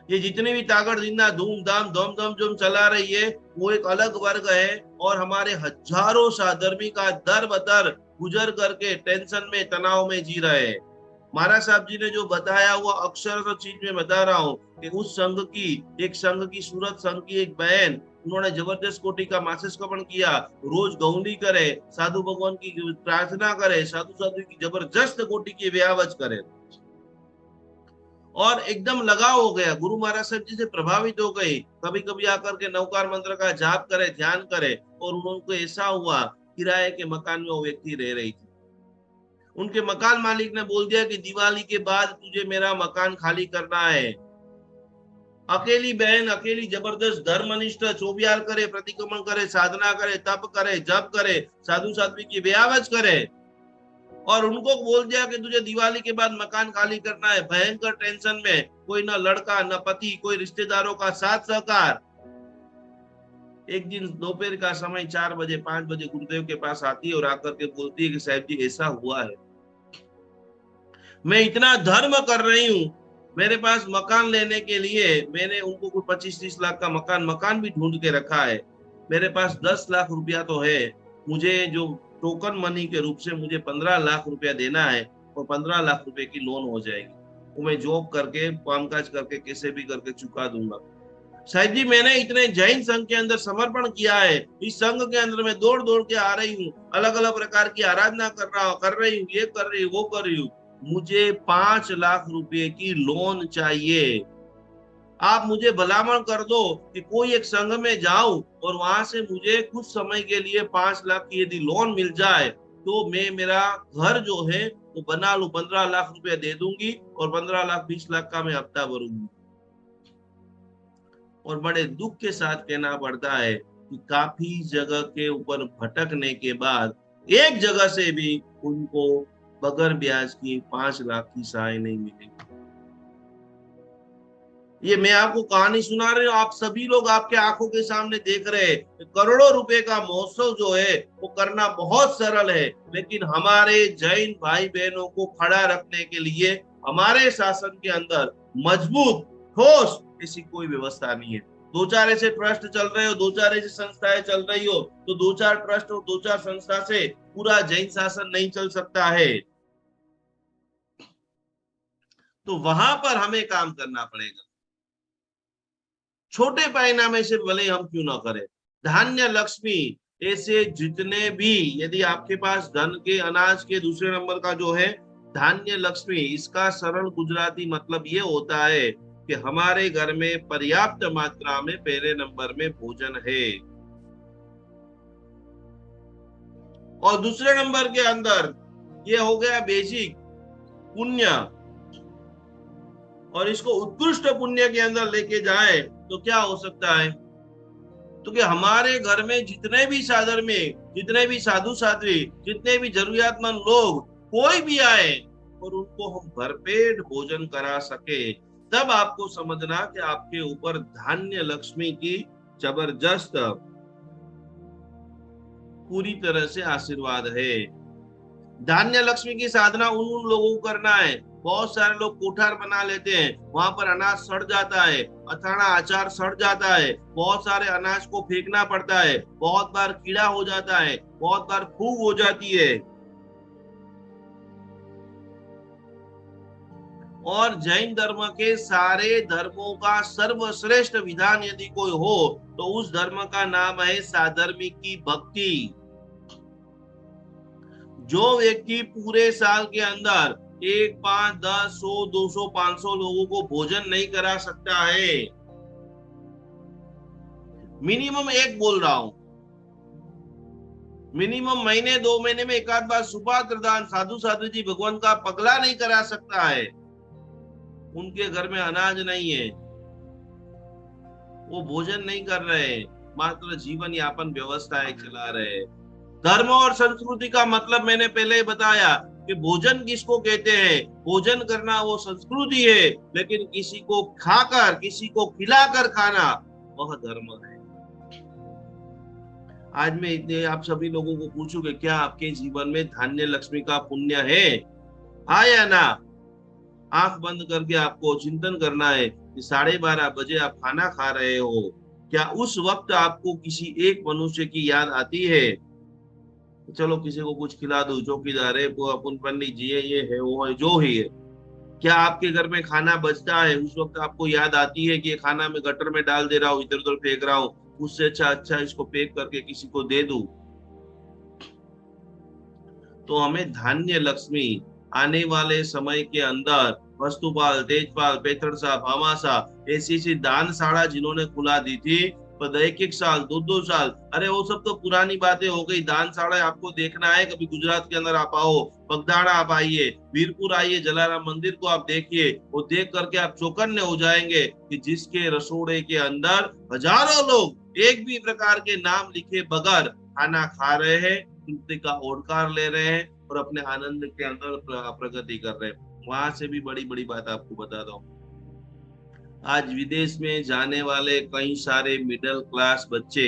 ये जितनी भी ताकत जिंदा धूमधाम धम धम जो चला रही है वो एक अलग वर्ग है, और हमारे हजारों साधर्मी का दर बदर गुजर करके टेंशन में तनाव में जी रहे हैं। महाराज साहब जी ने जो बताया वो अक्षर चीज में बता रहा हूँ कि उस संघ की, एक संघ की सूरत संघ की एक बहन उन्होंने जबरदस्त कोटि का मासिकपण किया, रोज गौनी करे, साधु भगवान की प्रार्थना करे, साधु साधु की जबरदस्त कोटि की व्यावच करे और एकदम लगाव हो गया। गुरु महाराज साहब जी से प्रभावित हो गई। कभी कभी आकर के नवकार मंत्र का जाप करे, ध्यान करे और उनको ऐसा हुआ किराए के मकान में वो व्यक्ति रह रही थी। उनके मकान मालिक ने बोल दिया कि दिवाली के बाद तुझे मेरा मकान खाली करना है। अकेली बहन, अकेली जबरदस्त धर्मनिष्ठ, चौबियार करे, प्रतिक्रमण करे, साधना करे, तप करे, जप करे, साधु साध्वी की व्यावच करे और उनको बोल दिया कि तुझे दिवाली के बाद मकान खाली करना है। भयंकर टेंशन में, कोई न लड़का न पति, कोई रिश्तेदारों का साथ सहकार। एक दिन दोपहर का समय 4 बजे 5 बजे गुरुदेव के पास आती है और आकर के बोलती है कि साहब जी ऐसा हुआ है, मैं इतना धर्म कर रही हूँ, मेरे पास मकान लेने के लिए मैंने उनको कुछ 25-30 लाख का मकान भी ढूंढ के रखा है। मेरे पास 10 लाख रुपया तो है, मुझे जो टोकन मनी के रूप से मुझे 15 लाख रुपया देना है और 15 लाख रुपए की लोन हो जाएगी, वो मैं जॉब करके कामकाज करके कैसे भी करके चुका दूंगा। साहिब जी मैंने इतने जैन संघ के अंदर समर्पण किया है, इस संघ के अंदर मैं दौड़ दौड़ के आ रही हूँ, अलग अलग प्रकार की आराधना कर रही हूँ, ये कर रही हूँ, वो कर रही हूँ, मुझे 5 लाख रुपए की लोन चाहिए। आप मुझे भलामण कर दो कि कोई एक संघ में जाऊं और वहां से मुझे कुछ समय के लिए 5 लाख की यदि लोन मिल जाए तो मैं मेरा घर जो है वो बना लूं, 15 लाख रुपया दे दूंगी और 15 लाख 20 लाख का मैं हफ्ता भरूंगी। और बड़े दुख के साथ कहना पड़ता है कि काफी जगह के ऊपर भटकने के बाद एक जगह से भी उनको बगैर ब्याज की 5 लाख की सहाय नहीं मिली। ये मैं आपको कहानी सुना रही हूँ, आप सभी लोग आपके आंखों के सामने देख रहे हैं। करोड़ों रुपए का महोत्सव जो है वो करना बहुत सरल है, लेकिन हमारे जैन भाई बहनों को खड़ा रखने के लिए हमारे शासन के अंदर मजबूत ठोस ऐसी कोई व्यवस्था नहीं है। 2-4 ऐसे ट्रस्ट चल रहे हो, 2-4 ऐसी संस्थाएं चल रही हो, तो 2-4 ट्रस्ट और 2-4 संस्था से पूरा जैन शासन नहीं चल सकता है। तो वहां पर हमें काम करना पड़ेगा। छोटे पैमाने से भले हम क्यों ना करें। धान्य लक्ष्मी ऐसे जितने भी, यदि आपके पास धन के अनाज के दूसरे नंबर का जो है धान्य लक्ष्मी, इसका सरल गुजराती मतलब ये होता है कि हमारे घर में पर्याप्त मात्रा में पहले नंबर में भोजन है और दूसरे नंबर के अंदर ये हो गया बेसिक पुण्य, और इसको उत्कृष्ट पुण्य के अंदर लेके जाए तो क्या हो सकता है, तो कि हमारे घर में जितने भी साधर में, जितने भी साधु साध्वी, जितने भी जरूरियातमंद लोग कोई भी आए और उनको हम भरपेट भोजन करा सके, तब आपको समझना कि आपके ऊपर धान्य लक्ष्मी की जबरदस्त पूरी तरह से आशीर्वाद है। धान्य लक्ष्मी की साधना उन लोगों को करना है। बहुत सारे लोग कोठार बना लेते हैं, वहां पर अनाज सड़ जाता है, अथाना अचार सड़ जाता है, बहुत सारे अनाज को फेंकना पड़ता है, बहुत बार कीड़ा हो जाता है, बहुत बार फूग हो जाती है। और जैन धर्म के सारे धर्मों का सर्वश्रेष्ठ विधान यदि कोई हो तो उस धर्म का नाम है साधर्मिक की भक्ति। जो व्यक्ति पूरे साल के अंदर 1, 5, 10, 100, 200, 500 लोगों को भोजन नहीं करा सकता है, मिनिमम एक बोल रहा हूं, मिनिमम महीने 2 महीने में एक आध बार सुपात्र दान साधु साधु जी भगवान का पगला नहीं करा सकता है, उनके घर में अनाज नहीं है, वो भोजन नहीं कर रहे, मात्र जीवन यापन व्यवस्थाएं चला रहे। धर्म और संस्कृति का मतलब मैंने पहले ही बताया कि भोजन किसको कहते हैं। भोजन करना वो संस्कृति है, लेकिन किसी को खाकर, किसी को खिलाकर खाना वह धर्म है। आज मैं इतने आप सभी लोगों को पूछूं कि क्या आपके जीवन में धान्य लक्ष्मी का पुण्य है, हाँ या ना? आंख बंद करके आपको चिंतन करना है कि 12:30 बजे आप खाना खा रहे हो, क्या उस वक्त आपको किसी एक मनुष्य की याद आती है? चलो किसी को कुछ खिला दो, चौकीदार है, पुन पंडित जी है, ये है, वो है, जो ही है। क्या आपके घर में खाना बचता है, उस वक्त आपको याद आती है कि ये खाना मैं गटर में डाल दे रहा हूँ, इधर उधर फेंक रहा हूँ, उससे अच्छा इसको पैक करके किसी को दे दूं। तो हमें धान्य लक्ष्मी आने वाले समय के अंदर वस्तुपाल, तेजपाल, पेथड़ साहब, हमासा, ऐसी दानशाला जिन्होंने खुला दी थी, पर एक एक साल, दो दो साल, अरे वो सब तो पुरानी बातें हो गई। दानशाला आपको देखना है, कभी गुजरात के अंदर आप आओ, बगदाड़ा आप आइए, वीरपुर आइए, जलाराम मंदिर को आप देखिए, वो देख करके आप चौकन्ने हो जाएंगे कि जिसके रसोड़े के अंदर हजारों लोग एक भी प्रकार के नाम लिखे बगैर खाना खा रहे हैं, तृप्ति का ओडकार ले रहे हैं और अपने आनंद के अंदर प्रगति कर रहे हैं। वहां से भी बड़ी बड़ी बात आपको बताता हूँ। आज विदेश में जाने वाले कई सारे मिडिल क्लास बच्चे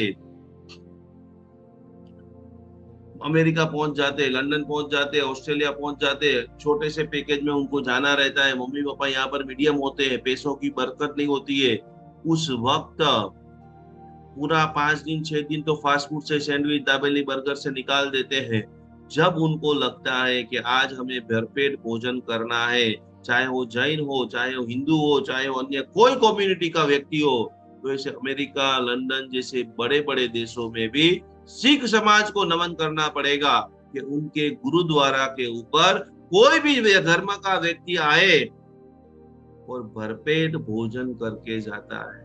अमेरिका पहुंच जाते, लंदन पहुंच जाते, ऑस्ट्रेलिया पहुंच जाते, छोटे से पैकेज में उनको जाना रहता है। मम्मी पापा यहाँ पर मीडियम होते हैं, पैसों की बरकत नहीं होती है। उस वक्त पूरा 5 दिन 6 दिन तो फास्ट फूड से, सैंडविच, दाबेली, बर्गर से निकाल देते हैं। जब उनको लगता है कि आज हमें भरपेट भोजन करना है, चाहे वो जैन हो, चाहे वो हिंदू हो, चाहे वो अन्य कोई कम्युनिटी का व्यक्ति हो, तो ऐसे अमेरिका, लंदन जैसे बड़े बड़े देशों में भी सिख समाज को नमन करना पड़ेगा कि उनके गुरुद्वारा के ऊपर कोई भी धर्म का व्यक्ति आए और भरपेट भोजन करके जाता है।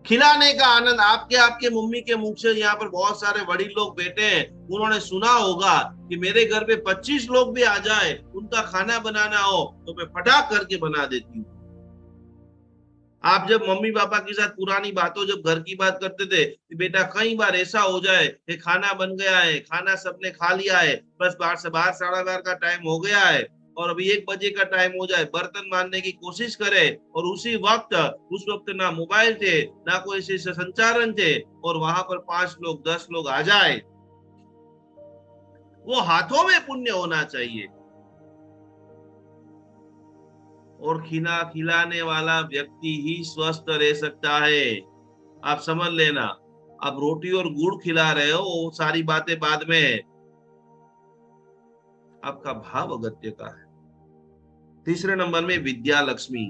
खिलाने का आनंद आपके आपके मम्मी के मुख से। यहाँ पर बहुत सारे वडील लोग बैठे हैं, उन्होंने सुना होगा कि मेरे घर पे 25 लोग भी आ जाए, उनका खाना बनाना हो तो मैं फटाक करके बना देती हूँ। आप जब मम्मी पापा के साथ पुरानी बातों, जब घर की बात करते थे कि बेटा कई बार ऐसा हो जाए कि खाना बन गया है, खाना सबने खा लिया है, बस बाहर से बाहर 12:30 का टाइम हो गया है और अभी 1 बजे का टाइम हो जाए, बर्तन मारने की कोशिश करे और उसी वक्त, उस वक्त ना मोबाइल थे, ना कोई ऐसे संचारण थे और वहां पर 5 लोग 10 लोग आ जाए, वो हाथों में पुण्य होना चाहिए। और खिलाने वाला व्यक्ति ही स्वस्थ रह सकता है। आप समझ लेना, आप रोटी और गुड़ खिला रहे हो, वो सारी बातें बाद में है, आपका भाव अगत्य का है। तीसरे नंबर में विद्या लक्ष्मी,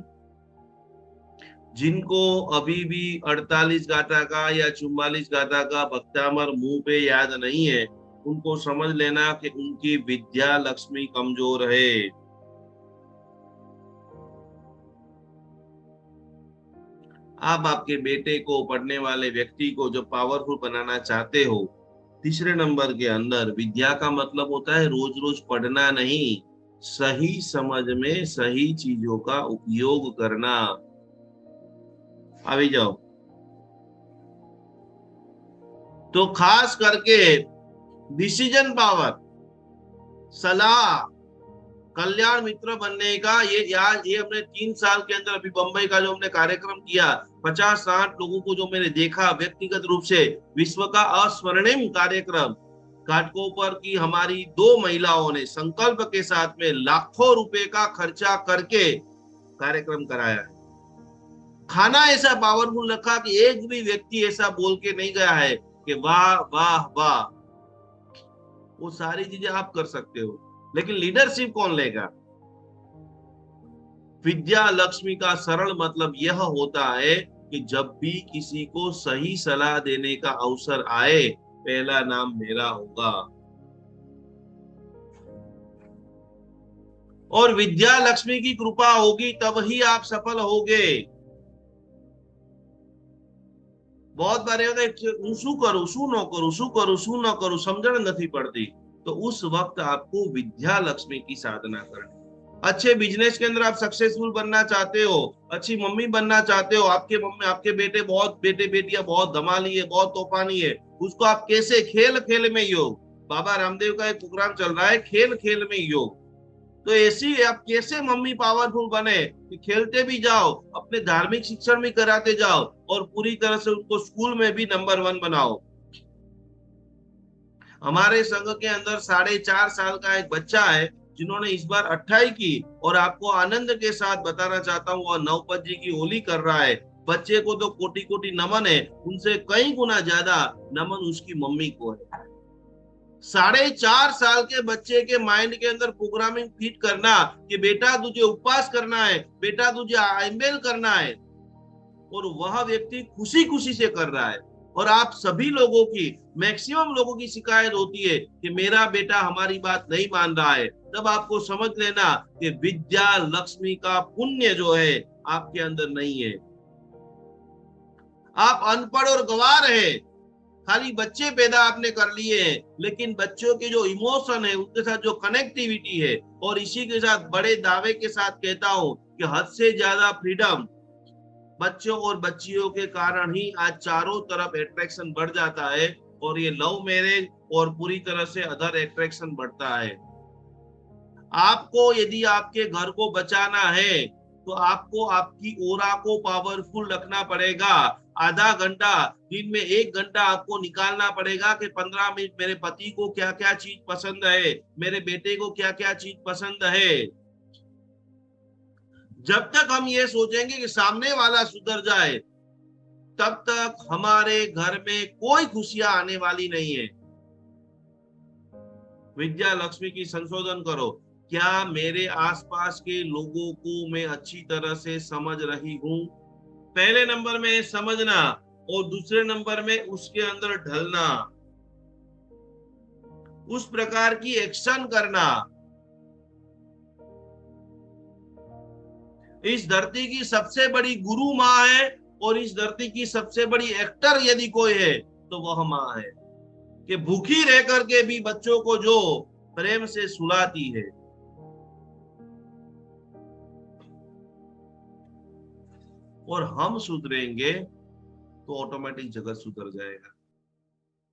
जिनको अभी भी 48 गाथा का या 44 गाथा का भक्तामर मुंह पे याद नहीं है, उनको समझ लेना कि उनकी विद्या लक्ष्मी कमजोर है। आप आपके बेटे को, पढ़ने वाले व्यक्ति को जो पावरफुल बनाना चाहते हो, तीसरे नंबर के अंदर विद्या का मतलब होता है रोज रोज पढ़ना नहीं, सही समझ में सही चीजों का उपयोग करना। अभी जाओ। तो खास करके डिसीजन पावर, सलाह, कल्याण मित्र बनने का, ये हमने 3 साल के अंदर अभी बंबई का जो हमने कार्यक्रम किया, 50-60 लोगों को जो मैंने देखा व्यक्तिगत रूप से, विश्व का अस्वर्णिम कार्यक्रम, घाटकोपर की हमारी 2 महिलाओं ने संकल्प के साथ में लाखों रुपए का खर्चा करके कार्यक्रम कराया है। खाना ऐसा पावरफुल रखा कि एक भी व्यक्ति ऐसा बोल के नहीं गया है कि वाह वाह वाह। वो सारी चीजें आप कर सकते हो, लेकिन लीडरशिप कौन लेगा? विद्या लक्ष्मी का सरल मतलब यह होता है कि जब भी किसी को सही सलाह देने का अवसर आए, पहला नाम मेरा होगा। और विद्या लक्ष्मी की कृपा होगी तब ही आप सफल होगे। बहुत बार शू करूं, शू न करूं, शू करूं, शू न करूं, समझण नहीं पड़ती। तो उस वक्त आपको विद्या लक्ष्मी की साधना करनी। अच्छे बिजनेस के अंदर आप सक्सेसफुल बनना चाहते हो, अच्छी मम्मी बनना चाहते हो, आपके बेटे बहुत, बेटे बेटियां बहुत धमाली है, बहुत तूफानी है, उसको आप कैसे, खेल खेल में योग, बाबा रामदेव का एक प्रोग्राम चल रहा है, खेल खेल में योग। तो ऐसी आप कैसे मम्मी पावरफुल बने कि खेलते भी जाओ, अपने धार्मिक शिक्षण भी कराते जाओ और पूरी तरह से उनको स्कूल में भी नंबर 1 बनाओ। हमारे संघ के अंदर 4.5 साल का एक बच्चा है जिन्होंने इस बार 28 की, और आपको आनंद के साथ बताना चाहता हूँ, वह नवपत जी की होली कर रहा है। बच्चे को तो कोटि कोटि नमन है, उनसे कई गुना ज्यादा नमन उसकी मम्मी को है। 4.5 साल के बच्चे के माइंड के अंदर प्रोग्रामिंग फिट करना कि बेटा तुझे उपवास करना है, बेटा तुझे आईएमएल करना है, और वह व्यक्ति खुशी खुशी से कर रहा है। और आप सभी लोगों की, मैक्सिमम लोगों की शिकायत होती है कि मेरा बेटा हमारी बात नहीं मान रहा है, तब आपको समझ लेना कि विद्या लक्ष्मी का पुण्य जो है आपके अंदर नहीं है। आप अनपढ़ और गंवार है, खाली बच्चे पैदा आपने कर लिए हैं, लेकिन बच्चों के जो इमोशन है, उनके साथ जो कनेक्टिविटी है, और इसी के साथ बड़े दावे के साथ कहता हूं कि हद से ज्यादा फ्रीडम बच्चों और बच्चियों के कारण ही आज चारों तरफ अट्रैक्शन बढ़ जाता है, और ये लव मैरिज और पूरी तरह से अदर अट्रैक्शन बढ़ता है। आपको यदि आपके घर को बचाना है तो आपको आपकी ओरा को पावरफुल रखना पड़ेगा। आधा घंटा दिन में 1 घंटा आपको निकालना पड़ेगा कि 15 मिनट मेरे पति को क्या क्या चीज पसंद है, मेरे बेटे को क्या क्या चीज पसंद है। जब तक हम ये सोचेंगे कि सामने वाला सुधर जाए, तब तक हमारे घर में कोई खुशियां आने वाली नहीं है। विद्या लक्ष्मी की संशोधन करो। क्या मेरे आसपास के लोगों को मैं अच्छी तरह से समझ रही हूं? पहले नंबर में समझना, और दूसरे नंबर में उसके अंदर ढलना, उस प्रकार की एक्शन करना। इस धरती की सबसे बड़ी गुरु माँ है, और इस धरती की सबसे बड़ी एक्टर यदि कोई है तो वह माँ है, कि भूखी रह करके भी बच्चों को जो प्रेम से सुलाती है। और हम सुधरेंगे तो ऑटोमेटिक जगत सुधर जाएगा।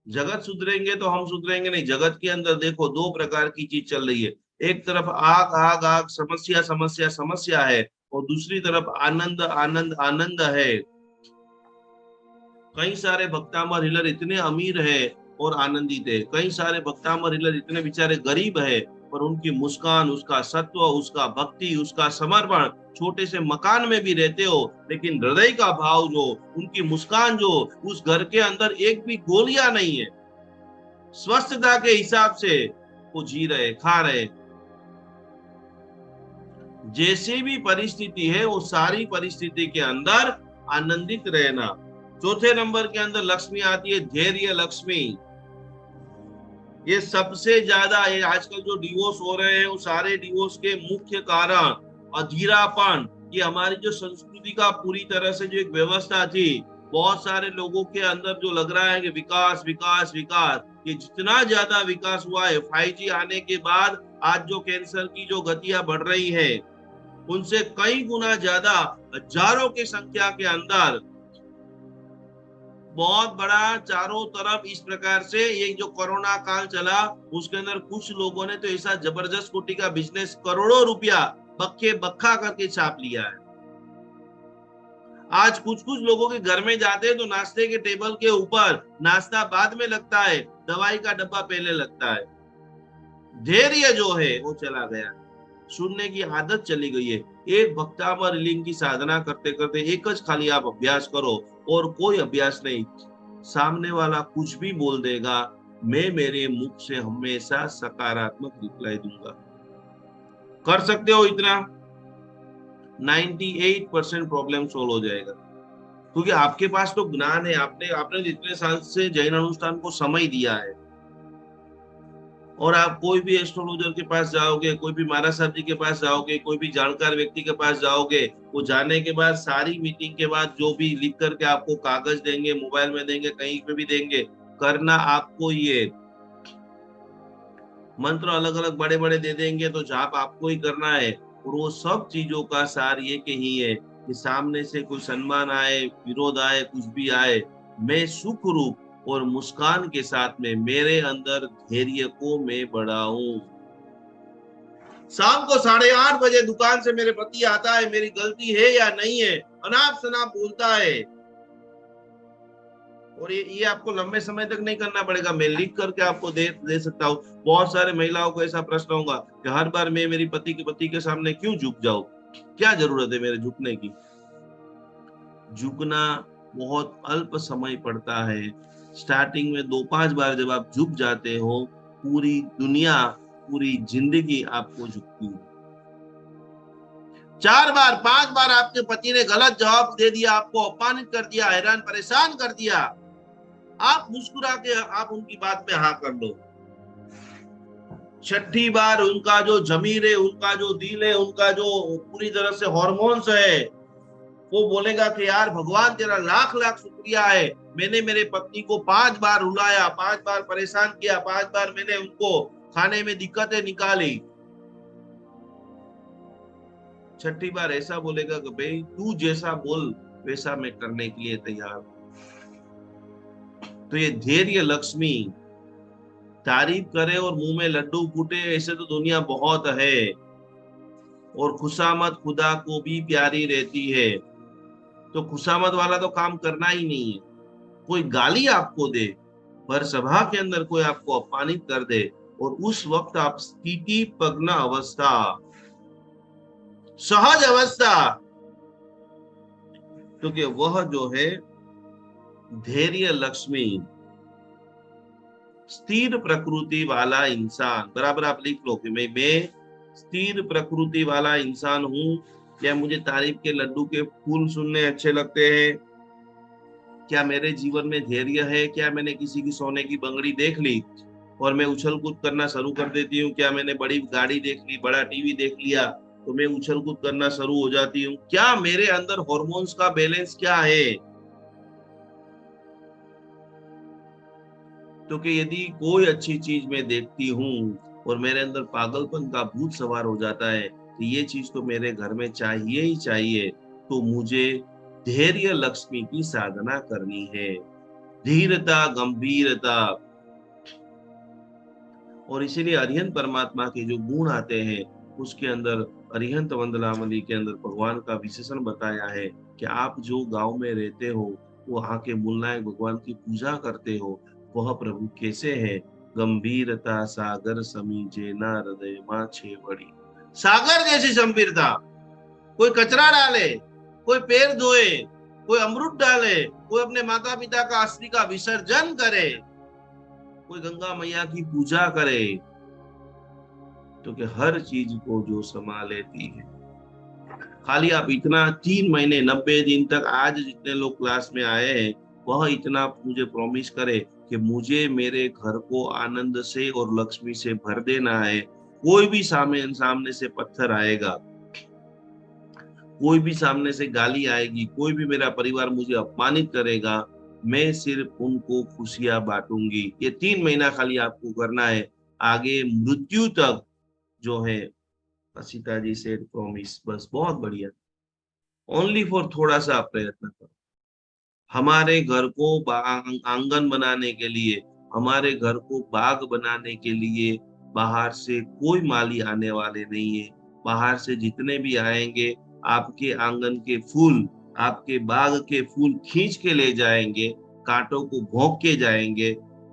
जगत सुधरेंगे तो हम सुधरेंगे नहीं। जगत के अंदर देखो 2 प्रकार की चीज चल रही है। एक तरफ आग आग आग, समस्या समस्या समस्या है, और दूसरी तरफ आनंद आनंद आनंद है। कई सारे भक्तामर हिलर इतने अमीर है और आनंदित है, कई सारे भक्तामर हिलर इतने बेचारे गरीब है, पर उनकी मुस्कान, उसका सत्व, उसका भक्ति, उसका समर्पण, छोटे से मकान में भी रहते हो लेकिन हृदय का भाव जो, उनकी मुस्कान जो, उस घर के अंदर एक भी गोलियां नहीं है। स्वस्थता के हिसाब से वो जी रहे, खा रहे। जैसी भी परिस्थिति है वो सारी परिस्थिति के अंदर आनंदित रहना। चौथे नंबर के अंदर लक्ष्मी आती है, धैर्य लक्ष्मी। ये सबसे ज्यादा, ये आजकल जो डिवोर्स हो रहे हैं वो सारे डिवोर्स के मुख्य कारण अधीरापन। ये हमारी जो संस्कृति का पूरी तरह से जो एक व्यवस्था थी, बहुत सारे लोगों के अंदर जो लग रहा है कि विकास विकास विकास, ये जितना ज्यादा विकास हुआ है 5G आने के बाद, आज जो कैंसर की जो गतियां बढ़ रही है उनसे कई गुना ज्यादा, हजारों की संख्या के अंदर बहुत बड़ा चारों तरफ इस प्रकार से ये जो कोरोना काल चला, उसके अंदर कुछ लोगों ने तो ऐसा जबरदस्त कोटि का बिजनेस, करोड़ों रुपया बक्के बक्का करके छाप लिया है। आज कुछ कुछ लोगों के घर में जाते हैं तो नाश्ते के टेबल के ऊपर नाश्ता बाद में लगता है, दवाई का डब्बा पहले लगता है। धैर्य जो है वो चला गया, सुनने की आदत चली गई है। एक भक्तामर लिंग की साधना करते करते एक खाली आप अभ्यास करो, और कोई अभ्यास नहीं। सामने वाला कुछ भी बोल देगा, मैं मेरे मुख से हमेशा सकारात्मक रिप्लाई दूंगा। कर सकते हो इतना, 98% प्रॉब्लम सोल्व हो जाएगा। क्योंकि आपके पास तो ज्ञान है, आपने इतने साल से जैन अनुष्ठान को समय दिया है। और आप कोई भी एस्ट्रोलॉजर के पास जाओगे, कोई भी महाराज साहब जी के पास जाओगे, कोई भी जानकार व्यक्ति के पास जाओगे, वो जाने के बाद सारी मीटिंग के बाद जो भी लिख करके आपको कागज देंगे, मोबाइल में देंगे, कहीं पे भी देंगे, करना आपको ये मंत्र अलग अलग बड़े बड़े दे देंगे, तो जाप आपको ही करना है। और वो सब चीजों का सार ये कि ही है कि सामने से कोई सम्मान आए, विरोध आए, कुछ भी आए, मैं सुख रूप और मुस्कान के साथ में मेरे अंदर धैर्य को मैं बढ़ाऊं। शाम को 8:30 बजे दुकान से मेरे पति आता है, मेरी गलती है या नहीं है, अनाप शनाप बोलता है। और ये आपको लंबे समय तक नहीं करना पड़ेगा, मैं लिख करके आपको दे सकता हूँ। बहुत सारे महिलाओं को ऐसा प्रश्न होगा कि हर बार मैं मेरी पति के सामने क्यों झुक जाऊं, क्या जरूरत है मेरे झुकने की। झुकना बहुत अल्प समय पड़ता है। स्टार्टिंग में 2-5 बार जब आप झुक जाते हो, पूरी दुनिया, पूरी जिंदगी आपको झुकती है। 4 बार 5 बार आपके पति ने गलत जवाब दे दिया, आपको अपमानित कर दिया, हैरान परेशान कर दिया, आप मुस्कुरा के आप उनकी बात पे हाँ कर लो। 6ठी बार उनका जो जमीर है, उनका जो दिल है, उनका जो पूरी तरह से हार्मोन्स है, वो बोलेगा कि यार भगवान तेरा लाख लाख शुक्रिया है, मैंने मेरे पत्नी को 5 बार रुलाया, 5 बार परेशान किया, 5 बार मैंने उनको खाने में दिक्कतें निकाली। 6ठी बार ऐसा बोलेगा कि भाई तू जैसा बोल वैसा मैं करने के लिए तैयार हूं। तो ये धैर्य लक्ष्मी, तारीफ करे और मुंह में लड्डू फूटे ऐसे तो दुनिया बहुत है, और खुशामद खुदा को भी प्यारी रहती है। तो खुशामद वाला तो काम करना ही नहीं है। कोई गाली आपको दे, भर सभा के अंदर कोई आपको अपमानित कर दे, और उस वक्त आप स्थिति पग्न अवस्था, सहज अवस्था, क्योंकि वह जो है धैर्य लक्ष्मी, स्थिर प्रकृति वाला इंसान, बराबर आप लिख लो कि मैं स्थिर प्रकृति वाला इंसान हूं। क्या मुझे तारीफ के लड्डू के फूल सुनने अच्छे लगते हैं? क्या मेरे जीवन में धैर्य है? क्या मैंने किसी की सोने की बंगड़ी देख ली और मैं उछल कूद करना शुरू कर देती हूँ? क्या मैंने बड़ी गाड़ी देख ली, बड़ा टीवी देख लिया तो मैं उछल कूद करना शुरू हो जाती हूँ? क्या मेरे अंदर हार्मोन्स का बैलेंस क्या है? क्योंकि यदि कोई अच्छी चीज मैं देखती हूँ और मेरे अंदर पागलपन का भूत सवार हो जाता है कि ये चीज तो मेरे घर में चाहिए ही चाहिए, तो मुझे धैर्य लक्ष्मी की साधना करनी है। धीरता, गंभीरता, और इसीलिए अरिहंत परमात्मा के जो गुण आते हैं उसके अंदर अरिहंत वंदनावली के अंदर भगवान का विशेषण बताया है कि आप जो गांव में रहते हो, वहां के मूलनायक भगवान की पूजा करते हो, वह प्रभु कैसे है? गंभीरता सागर समीजे ना हृदय माँ छे बड़ी। सागर जैसी गंभीरता। कोई कचरा डाले, कोई पैर धोए, कोई अमृत डाले, कोई अपने माता पिता का अस्थि का विसर्जन करे, कोई गंगा मैया की पूजा करे, क्योंकि हर चीज को जो समा लेती है। खाली आप इतना 3 महीने 90 दिन तक, आज जितने लोग क्लास में आए हैं, वह इतना मुझे प्रॉमिस करे कि मुझे मेरे घर को आनंद से और लक्ष्मी से भर देना है। कोई भी सामने से पत्थर आएगा, कोई भी सामने से गाली आएगी, कोई भी मेरा परिवार मुझे अपमानित करेगा, मैं सिर्फ उनको खुशियां बांटूंगी। ये 3 महीना खाली आपको करना है। आगे मृत्यु तक जो है, सीता जी से प्रॉमिस, बस बहुत बढ़िया। ओनली फॉर थोड़ा सा आप प्रयत्न करो। हमारे घर को आंगन बनाने के लिए, हमारे घर को बाग बनाने के लिए बाहर से कोई माली आने वाले नहीं है। बाहर से जितने भी आएंगे, आपके आंगन के फूल, आपके बाग के फूल खींच के ले जाएंगे, कांटों को भोंक के जाएंगे।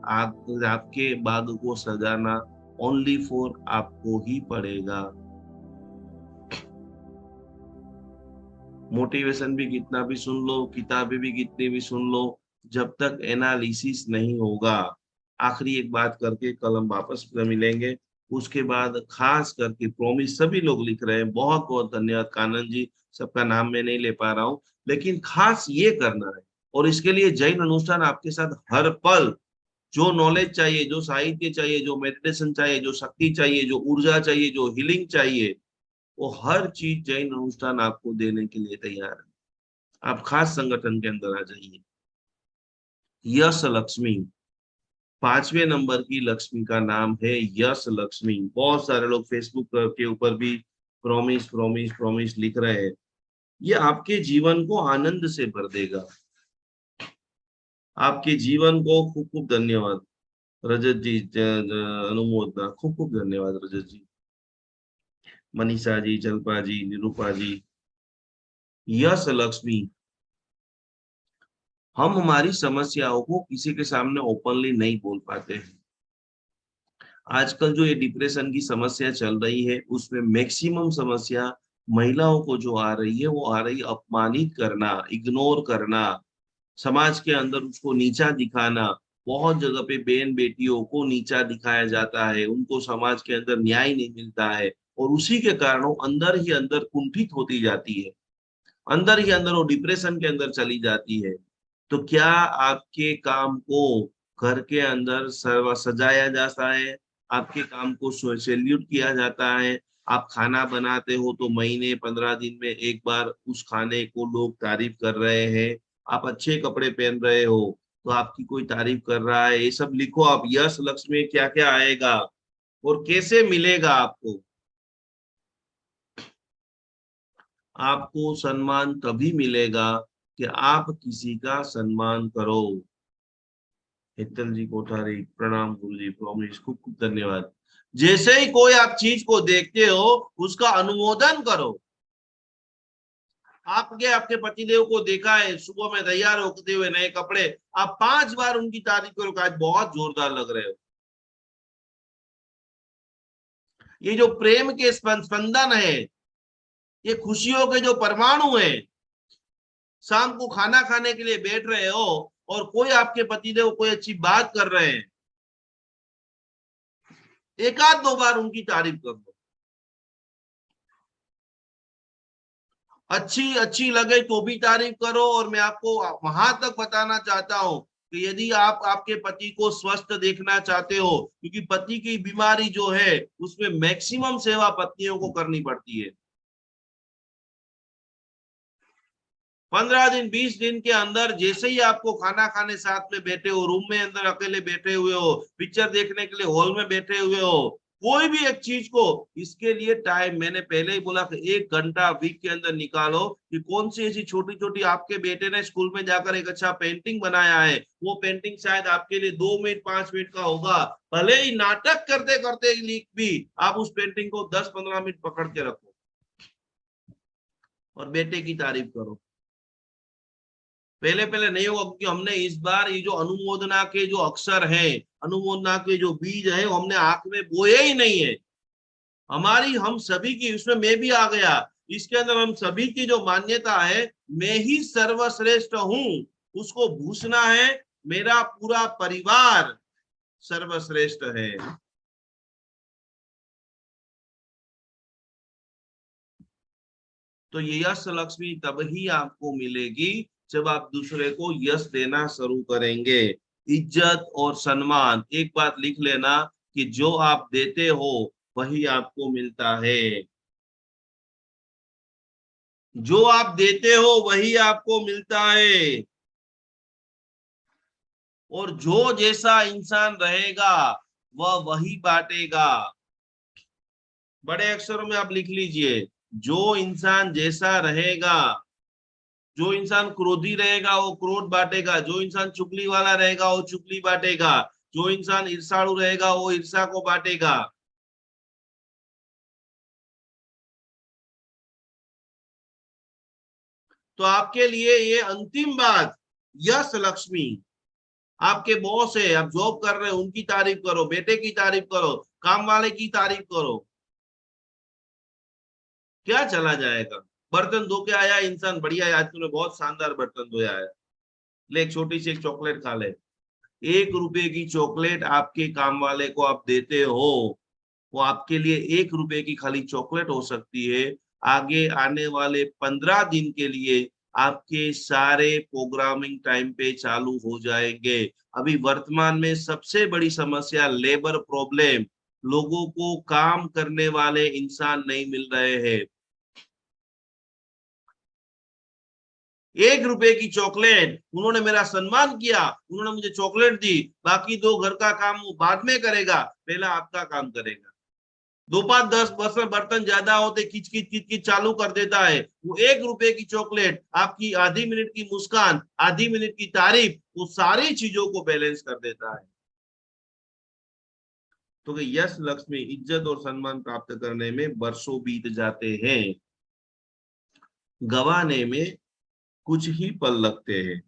आपके बाग को सजाना ओनली फॉर आपको ही पड़ेगा। मोटिवेशन भी कितना भी सुन लो, किताबें भी कितनी भी सुन लो, जब तक एनालिसिस नहीं होगा। आखिरी एक बात करके कल हम वापस मिलेंगे। उसके बाद खास करके प्रॉमिस सभी लोग लिख रहे हैं, बहुत बहुत धन्यवाद कानन जी, सबका नाम मैं नहीं ले पा रहा हूँ, लेकिन खास ये करना है। और इसके लिए जैन अनुष्ठान आपके साथ हर पल, जो नॉलेज चाहिए, जो साहित्य चाहिए, जो मेडिटेशन चाहिए, जो शक्ति चाहिए, जो ऊर्जा चाहिए, जो हीलिंग चाहिए, वो हर चीज जैन अनुष्ठान आपको देने के लिए तैयार है। आप खास संगठन के अंदर आ जाइए। यश लक्ष्मी, 5वें नंबर की लक्ष्मी का नाम है यश लक्ष्मी। बहुत सारे लोग फेसबुक के ऊपर भी प्रॉमिस प्रॉमिस प्रॉमिस लिख रहे हैं। ये आपके जीवन को आनंद से भर देगा। आपके जीवन को खूब खूब धन्यवाद रजत जी, अनुमोदना, खूब खूब धन्यवाद रजत जी, मनीषा जी, जल्पा जी, निरूपा जी। यश लक्ष्मी, हम हमारी समस्याओं को किसी के सामने ओपनली नहीं बोल पाते हैं। आजकल जो ये डिप्रेशन की समस्या चल रही है, उसमें मैक्सिमम समस्या महिलाओं को जो आ रही है, वो आ रही अपमानित करना, इग्नोर करना, समाज के अंदर उसको नीचा दिखाना। बहुत जगह पे बहन बेटियों को नीचा दिखाया जाता है, उनको समाज के अंदर न्याय नहीं मिलता है, और उसी के कारण वो अंदर ही अंदर कुंठित होती जाती है, अंदर ही अंदर वो डिप्रेशन के अंदर चली जाती है। तो क्या आपके काम को घर के अंदर सजाया जाता है, आपके काम को सैल्यूट किया जाता है? आप खाना बनाते हो तो महीने 15 दिन में एक बार उस खाने को लोग तारीफ कर रहे हैं। आप अच्छे कपड़े पहन रहे हो तो आपकी कोई तारीफ कर रहा है। ये सब लिखो आप, यश लक्ष्मी क्या क्या आएगा और कैसे मिलेगा आपको। आपको सम्मान तभी मिलेगा कि आप किसी का सम्मान करो। हेतल जी कोठारी, प्रणाम गुरु जी, प्रॉमिस, खूब खूब धन्यवाद। जैसे ही कोई आप चीज को देखते हो उसका अनुमोदन करो। आपके आपके पतिदेव को देखा है सुबह में तैयार होते हुए नए कपड़े, आप 5 बार उनकी तारीफ करो कि आज बहुत जोरदार लग रहे हो। ये जो प्रेम के स्पंदन है, ये खुशियों के जो परमाणु है, शाम को खाना खाने के लिए बैठ रहे हो और कोई आपके पतिदेव कोई अच्छी बात कर रहे हैं, एक आध दो बार उनकी तारीफ कर दो। अच्छी अच्छी लगे तो भी तारीफ करो। और मैं आपको वहां तक बताना चाहता हूं कि यदि आप आपके पति को स्वस्थ देखना चाहते हो, क्योंकि पति की बीमारी जो है उसमें मैक्सिमम सेवा पत्नियों को करनी पड़ती है। 15 दिन 20 दिन के अंदर जैसे ही आपको खाना खाने साथ में बैठे हो, रूम में अंदर अकेले बैठे हुए हो, पिक्चर देखने के लिए हॉल में बैठे हुए हो, कोई भी एक चीज को, इसके लिए टाइम मैंने पहले ही बोला कि 1 घंटा वीक के अंदर निकालो कि कौन सी ऐसी छोटी छोटी, आपके बेटे ने स्कूल में जाकर एक अच्छा पेंटिंग बनाया है, वो पेंटिंग शायद आपके लिए 2 मिनट 5 मिनट का होगा। भले ही नाटक करते करते भी आप उस पेंटिंग को 10-15 मिनट पकड़ के रखो और बेटे की तारीफ करो। पहले पहले नहीं होगा क्योंकि हमने इस बार ये जो अनुमोदना के जो अक्षर हैं, अनुमोदना के जो बीज है, वो हमने आंख में बोए ही नहीं है। हमारी, हम सभी की, इसमें मैं भी आ गया, इसके अंदर हम सभी की जो मान्यता है, मैं ही सर्वश्रेष्ठ हूं, उसको भूसना है। मेरा पूरा परिवार सर्वश्रेष्ठ है। तो ये यश लक्ष्मी तब ही आपको मिलेगी जब आप दूसरे को यश देना शुरू करेंगे। इज्जत और सम्मान, एक बात लिख लेना कि जो आप देते हो वही आपको मिलता है। जो आप देते हो वही आपको मिलता है। और जो जैसा इंसान रहेगा वह वही बांटेगा। बड़े अक्षरों में आप लिख लीजिए, जो इंसान जैसा रहेगा, जो इंसान क्रोधी रहेगा वो क्रोध बांटेगा, जो इंसान चुगली वाला रहेगा वो चुगली बांटेगा, जो इंसान ईर्षालु रहेगा वो ईर्षा को बांटेगा। तो आपके लिए ये अंतिम बात, यश लक्ष्मी, आपके बॉस है, आप जॉब कर रहे हो, उनकी तारीफ करो, बेटे की तारीफ करो, काम वाले की तारीफ करो। क्या चला जाएगा? बर्तन धो के आया इंसान, बढ़िया है, आज तूने बहुत शानदार बर्तन धोया है, ले एक छोटी सी एक चॉकलेट खा ले। 1 रुपए की चॉकलेट आपके काम वाले को आप देते हो, वो आपके लिए 1 रुपए की खाली चॉकलेट हो सकती है, आगे आने वाले 15 दिन के लिए आपके सारे प्रोग्रामिंग टाइम पे चालू हो जाएंगे। अभी वर्तमान में सबसे बड़ी समस्या लेबर प्रॉब्लम, लोगों को काम करने वाले इंसान नहीं मिल रहे हैं। 1 रुपए की चॉकलेट, उन्होंने मेरा सम्मान किया, उन्होंने मुझे चॉकलेट दी, बाकी 2 घर का काम वो बाद में करेगा, पहला आपका काम करेगा। 2 5 10 बर्तन ज्यादा होते खिच खिच खिच खिच चालू कर देता है, वो 1 रुपए की चॉकलेट, आपकी आधी मिनट की मुस्कान, आधी मिनट की तारीफ, वो सारी चीजों को बैलेंस कर देता है। तो यश लक्ष्मी, इज्जत और सम्मान प्राप्त करने में वर्षों बीत जाते हैं, गवाने में कुछ ही पल लगते हैं।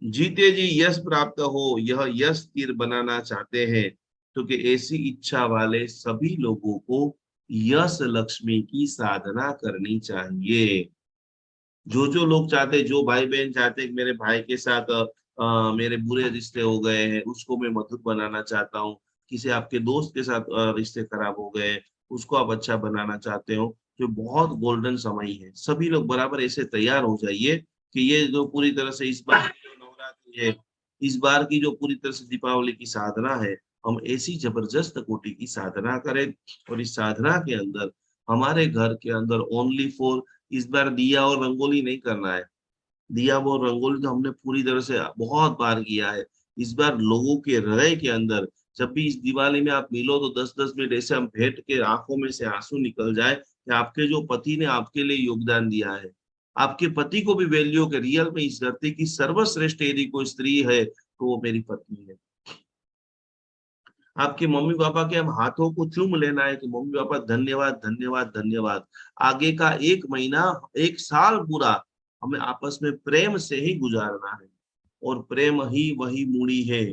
जीते जी यश प्राप्त हो, यह यश तीर बनाना चाहते हैं, तो कि ऐसी इच्छा वाले सभी लोगों को यश लक्ष्मी की साधना करनी चाहिए। जो लोग चाहते, जो भाई बहन चाहते कि मेरे भाई के साथ मेरे बुरे रिश्ते हो गए हैं, उसको मैं मधुर बनाना चाहता हूँ, किसी आपके दोस्त के साथ रिश्ते खराब हो गए, उसको आप अच्छा बनाना चाहते हो, जो बहुत गोल्डन समय है, सभी लोग बराबर ऐसे तैयार हो जाइए कि ये जो पूरी तरह से इस बार की जो नवरात्रि है, इस बार की जो पूरी तरह से दीपावली की साधना है, हम ऐसी जबरदस्त कोटि की साधना करें और इस साधना के अंदर हमारे घर के अंदर ओनली फॉर इस बार दिया और रंगोली नहीं करना है। दिया वो रंगोली तो हमने पूरी तरह से बहुत बार किया है। इस बार लोगों के हृदय के अंदर जब भी इस दिवाली में आप मिलो तो 10-10 मिनट ऐसे हम बैठ के आँखों में से आँसू निकल जाए कि आपके जो पति ने आपके लिए योगदान दिया है। आपके पति को भी वैल्यू के रियल में इस धरती की सर्वश्रेष्ठ यदि कोई स्त्री है, तो वो मेरी पत्नी है। आपके मम्मी-पापा के हम हाथों को चूम लेना है कि मम्मी-पापा धन्यवाद, धन्यवाद, धन्यवाद। आगे का 1 महीना, 1 साल पूरा हमें आपस में प्रेम से ही गुजारना है और प्रेम ही वही मूड़ी है।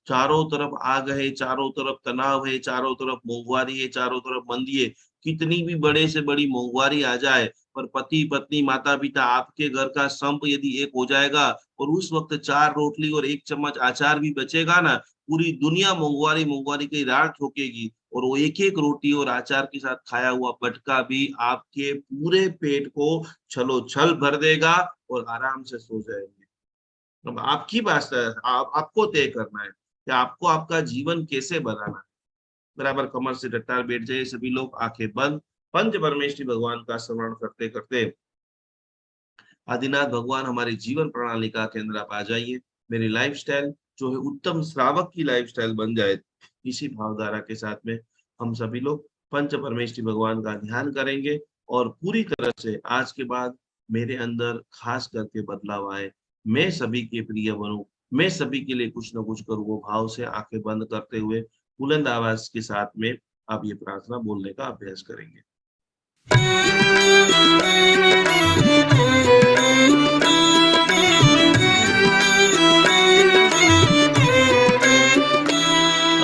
चारों तरफ आग है, चारों तरफ तनाव है, चारों तरफ मोंघवारी है, चारों तरफ मंदी है। कितनी भी बड़े से बड़ी मोंघवारी आ जाए, पर पति-पत्नी, माता-पिता आपके घर का संप यदि एक हो जाएगा और उस वक़्त 4 रोटली और 1 चम्मच अचार भी बचेगा ना, पूरी दुनिया मोंघवारी की राह ठोकेगी और वो एक-एक रोटी और अचार के साथ खाया हुआ बटका भी आपके पूरे पेट को छलो-छल भर देगा और आराम से सो जाएँगे। अब आपकी बात है, आपको तय करना है कि आपको आपका जीवन कैसे बनाना है। बराबर कमर से डटकर बैठ जाइए सभी लोग, आंखें बंद, पंच परमेष्ठी भगवान का स्मरण करते करते आदिनाथ भगवान हमारे जीवन प्रणाली का केंद्र आप आ जाइए। मेरी लाइफस्टाइल जो है उत्तम श्रावक की लाइफस्टाइल बन जाए, इसी भावधारा के साथ में हम सभी लोग पंच परमेष्ठी भगवान का ध्यान करेंगे और पूरी तरह से आज के बाद मेरे अंदर खास करके बदलाव आए। मैं सभी के प्रिय बनूं, मैं सभी के लिए कुछ न कुछ करूँ, वो भाव से आंखें बंद करते हुए बुलंद आवाज के साथ में आप ये प्रार्थना बोलने का अभ्यास करेंगे।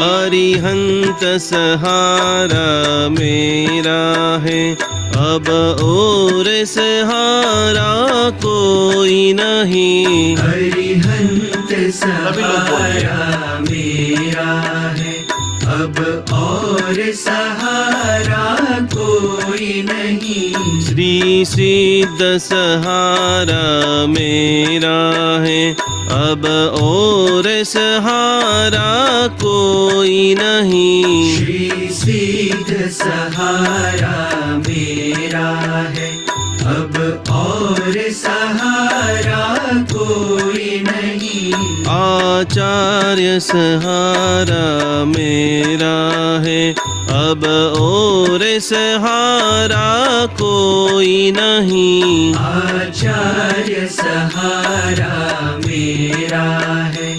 अरिहंत सहारा मेरा है, अब और सहारा कोई नहीं। अरिहंत सहारा मेरा है, अब और सहारा कोई नहीं। श्री सिद्ध सहारा मेरा है, अब और सहारा कोई नहीं। श्री सिद्ध सहारा मेरा है, अब और सहारा कोई नहीं। आचार्य सहारा मेरा है, अब और सहारा कोई नहीं। आचार्य सहारा मेरा है,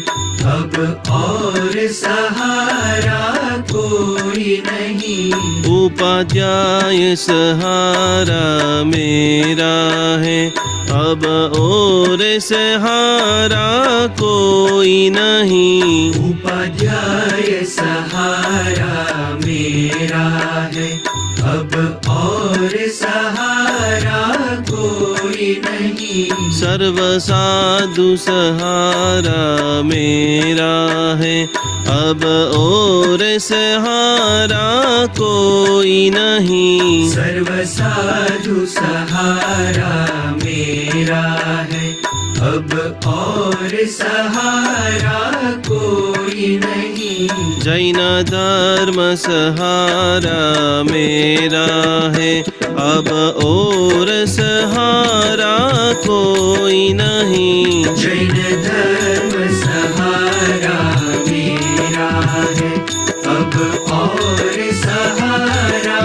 अब और सहारा कोई नहीं। उपाध्याय सहारा मेरा है, अब और सहारा कोई नहीं। उपाध्याय सहारा मेरा है, अब और सहारा कोई नहीं। सर्व साधु सहारा मेरा है, अब और सहारा कोई नहीं। सर्व साधु सहारा मेरा है, अब और सहारा कोई नहीं। जैन धर्म सहारा मेरा है, अब और सहारा कोई नहीं। जैन धर्म सहारा मेरा है, अब और सहारा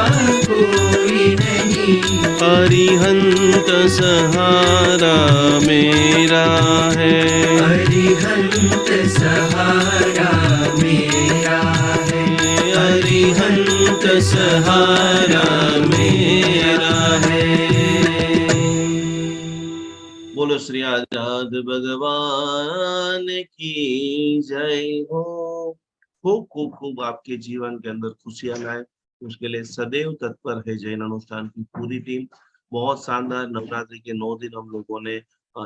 कोई नहीं। अरिहंत सहारा मेरा है, अरिहंत सहारा मेरा है। अरिहंत सहारा मेरा है। बोलो श्री आजाद भगवान की जय हो। खूब खूब खूब आपके जीवन के अंदर खुशियां लाए, उसके लिए सदैव तत्पर है जैन अनुष्ठान की पूरी टीम। बहुत शानदार नवरात्रि के 9 दिन हम लोगों ने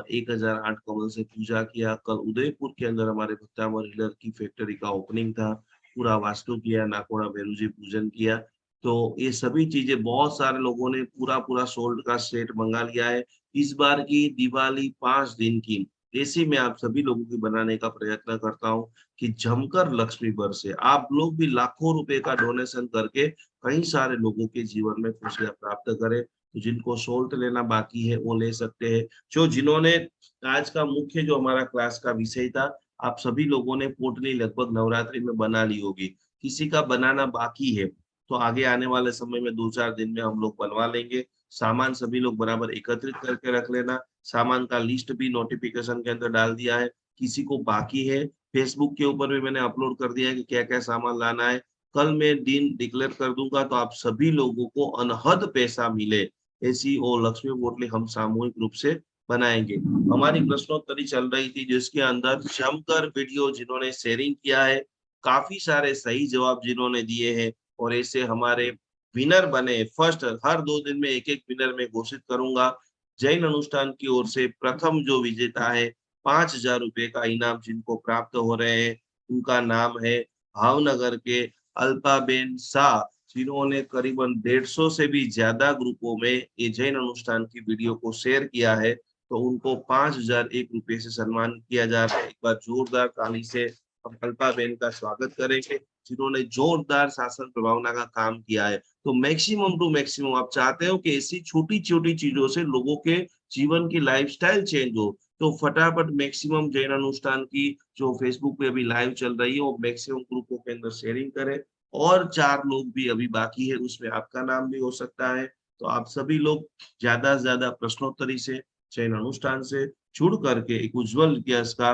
1008 कमल से पूजा किया। कल उदयपुर के अंदर हमारे भक्तामर हिलर की फैक्ट्री का ओपनिंग था, पूरा वास्तु किया, नाकोड़ा भैरू जी पूजन किया। तो ये सभी चीजें बहुत सारे लोगों ने पूरा पूरा सोल्ड का सेट मंगा लिया है। इस बार की दिवाली 5 दिन की, ऐसी मैं आप सभी लोगों की बनाने का प्रयत्न करता हूँ कि जमकर लक्ष्मी बरसे। आप लोग भी लाखों रुपए का डोनेशन करके कई सारे लोगों के जीवन में खुशियां प्राप्त करें। तो जिनको सोल्ट लेना बाकी है वो ले सकते हैं। जिन्होंने आज का मुख्य जो हमारा क्लास का विषय था, आप सभी लोगों ने पोटली लगभग नवरात्रि में बना ली होगी। किसी का बनाना बाकी है तो आगे आने वाले समय में 2-4 दिन में हम लोग बनवा लेंगे। सामान सभी लोग बराबर एकत्रित करके रख लेना। सामान का लिस्ट भी नोटिफिकेशन के अंदर डाल दिया है। किसी को बाकी है, फेसबुक के ऊपर भी मैंने अपलोड कर दिया है कि क्या-क्या सामान लाना है। कल मैं दिन डिक्लेयर कर दूंगा तो आप सभी लोगों को अनहद पैसा मिले, ऐसी वो लक्ष्मी पोटली हम सामूहिक रूप से बनाएंगे। हमारी प्रश्नोत्तरी चल रही थी जिसके अंदर जमकर वीडियो जिन्होंने शेयरिंग किया है, काफी सारे सही जवाब जिन्होंने दिए हैं और ऐसे हमारे विनर बने। फर्स्ट हर 2 दिन में एक एक विनर में घोषित करूंगा। जैन अनुष्ठान की ओर से प्रथम जो विजेता है, 5,000 रुपए का इनाम जिनको प्राप्त हो रहे हैं, उनका नाम है भावनगर के अल्पाबेन शाह, जिन्होंने करीबन 150 से भी ज्यादा ग्रुपों में ये जैन अनुष्ठान की वीडियो को शेयर किया है। तो उनको 5,001 रुपए से सम्मानित किया जा रहा है। एक बार जोरदार ताली से हम अल्पाबेन का स्वागत करेंगे, जिन्होंने जोरदार शासन प्रभावना का काम किया है। तो मैक्सिमम टू मैक्सिमम आप चाहते हो कि ऐसी छोटी-छोटी चीजों से लोगों के जीवन की लाइफस्टाइल चेंज हो, तो फटाफट मैक्सिमम जैन अनुष्ठान की जो फेसबुक पे अभी लाइव चल रही है, वो मैक्सिमम ग्रुपों के अंदर शेयरिंग करें। और 4 लोग भी अभी बाकी है, उसमें आपका नाम भी हो सकता है। तो आप सभी लोग ज्यादा से ज्यादा प्रश्नोत्तरी से, जैन अनुष्ठान से जुड़ करके एक उज्जवल इतिहास का,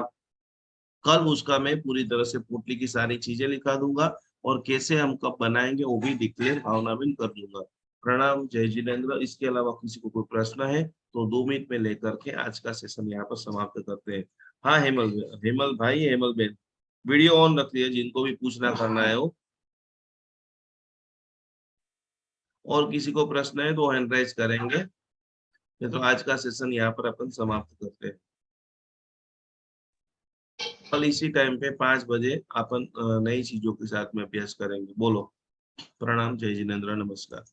कल उसका मैं पूरी तरह से पोटली की सारी चीजें लिखा दूंगा और कैसे हम कब बनाएंगे वो भी डिक्लेयर भावनाविन कर दूंगा। प्रणाम, जय जिनेन्द्र। इसके अलावा किसी को कोई प्रश्न है तो 2 मिनट में लेकर के आज का सेशन यहाँ पर समाप्त करते हैं। हाँ हेमल, हेमल भाई, हेमल बहन, वीडियो ऑन रखिए जिनको भी पूछना करना है वो। और किसी को प्रश्न है तो हैंड राइज करेंगे, नहीं तो आज का सेशन यहाँ पर अपन समाप्त करते हैं। कल इसी टाइम पे 5 बजे अपन नई चीजों के साथ में अभ्यास करेंगे। बोलो। प्रणाम, जय जिनेन्द्र, नमस्कार।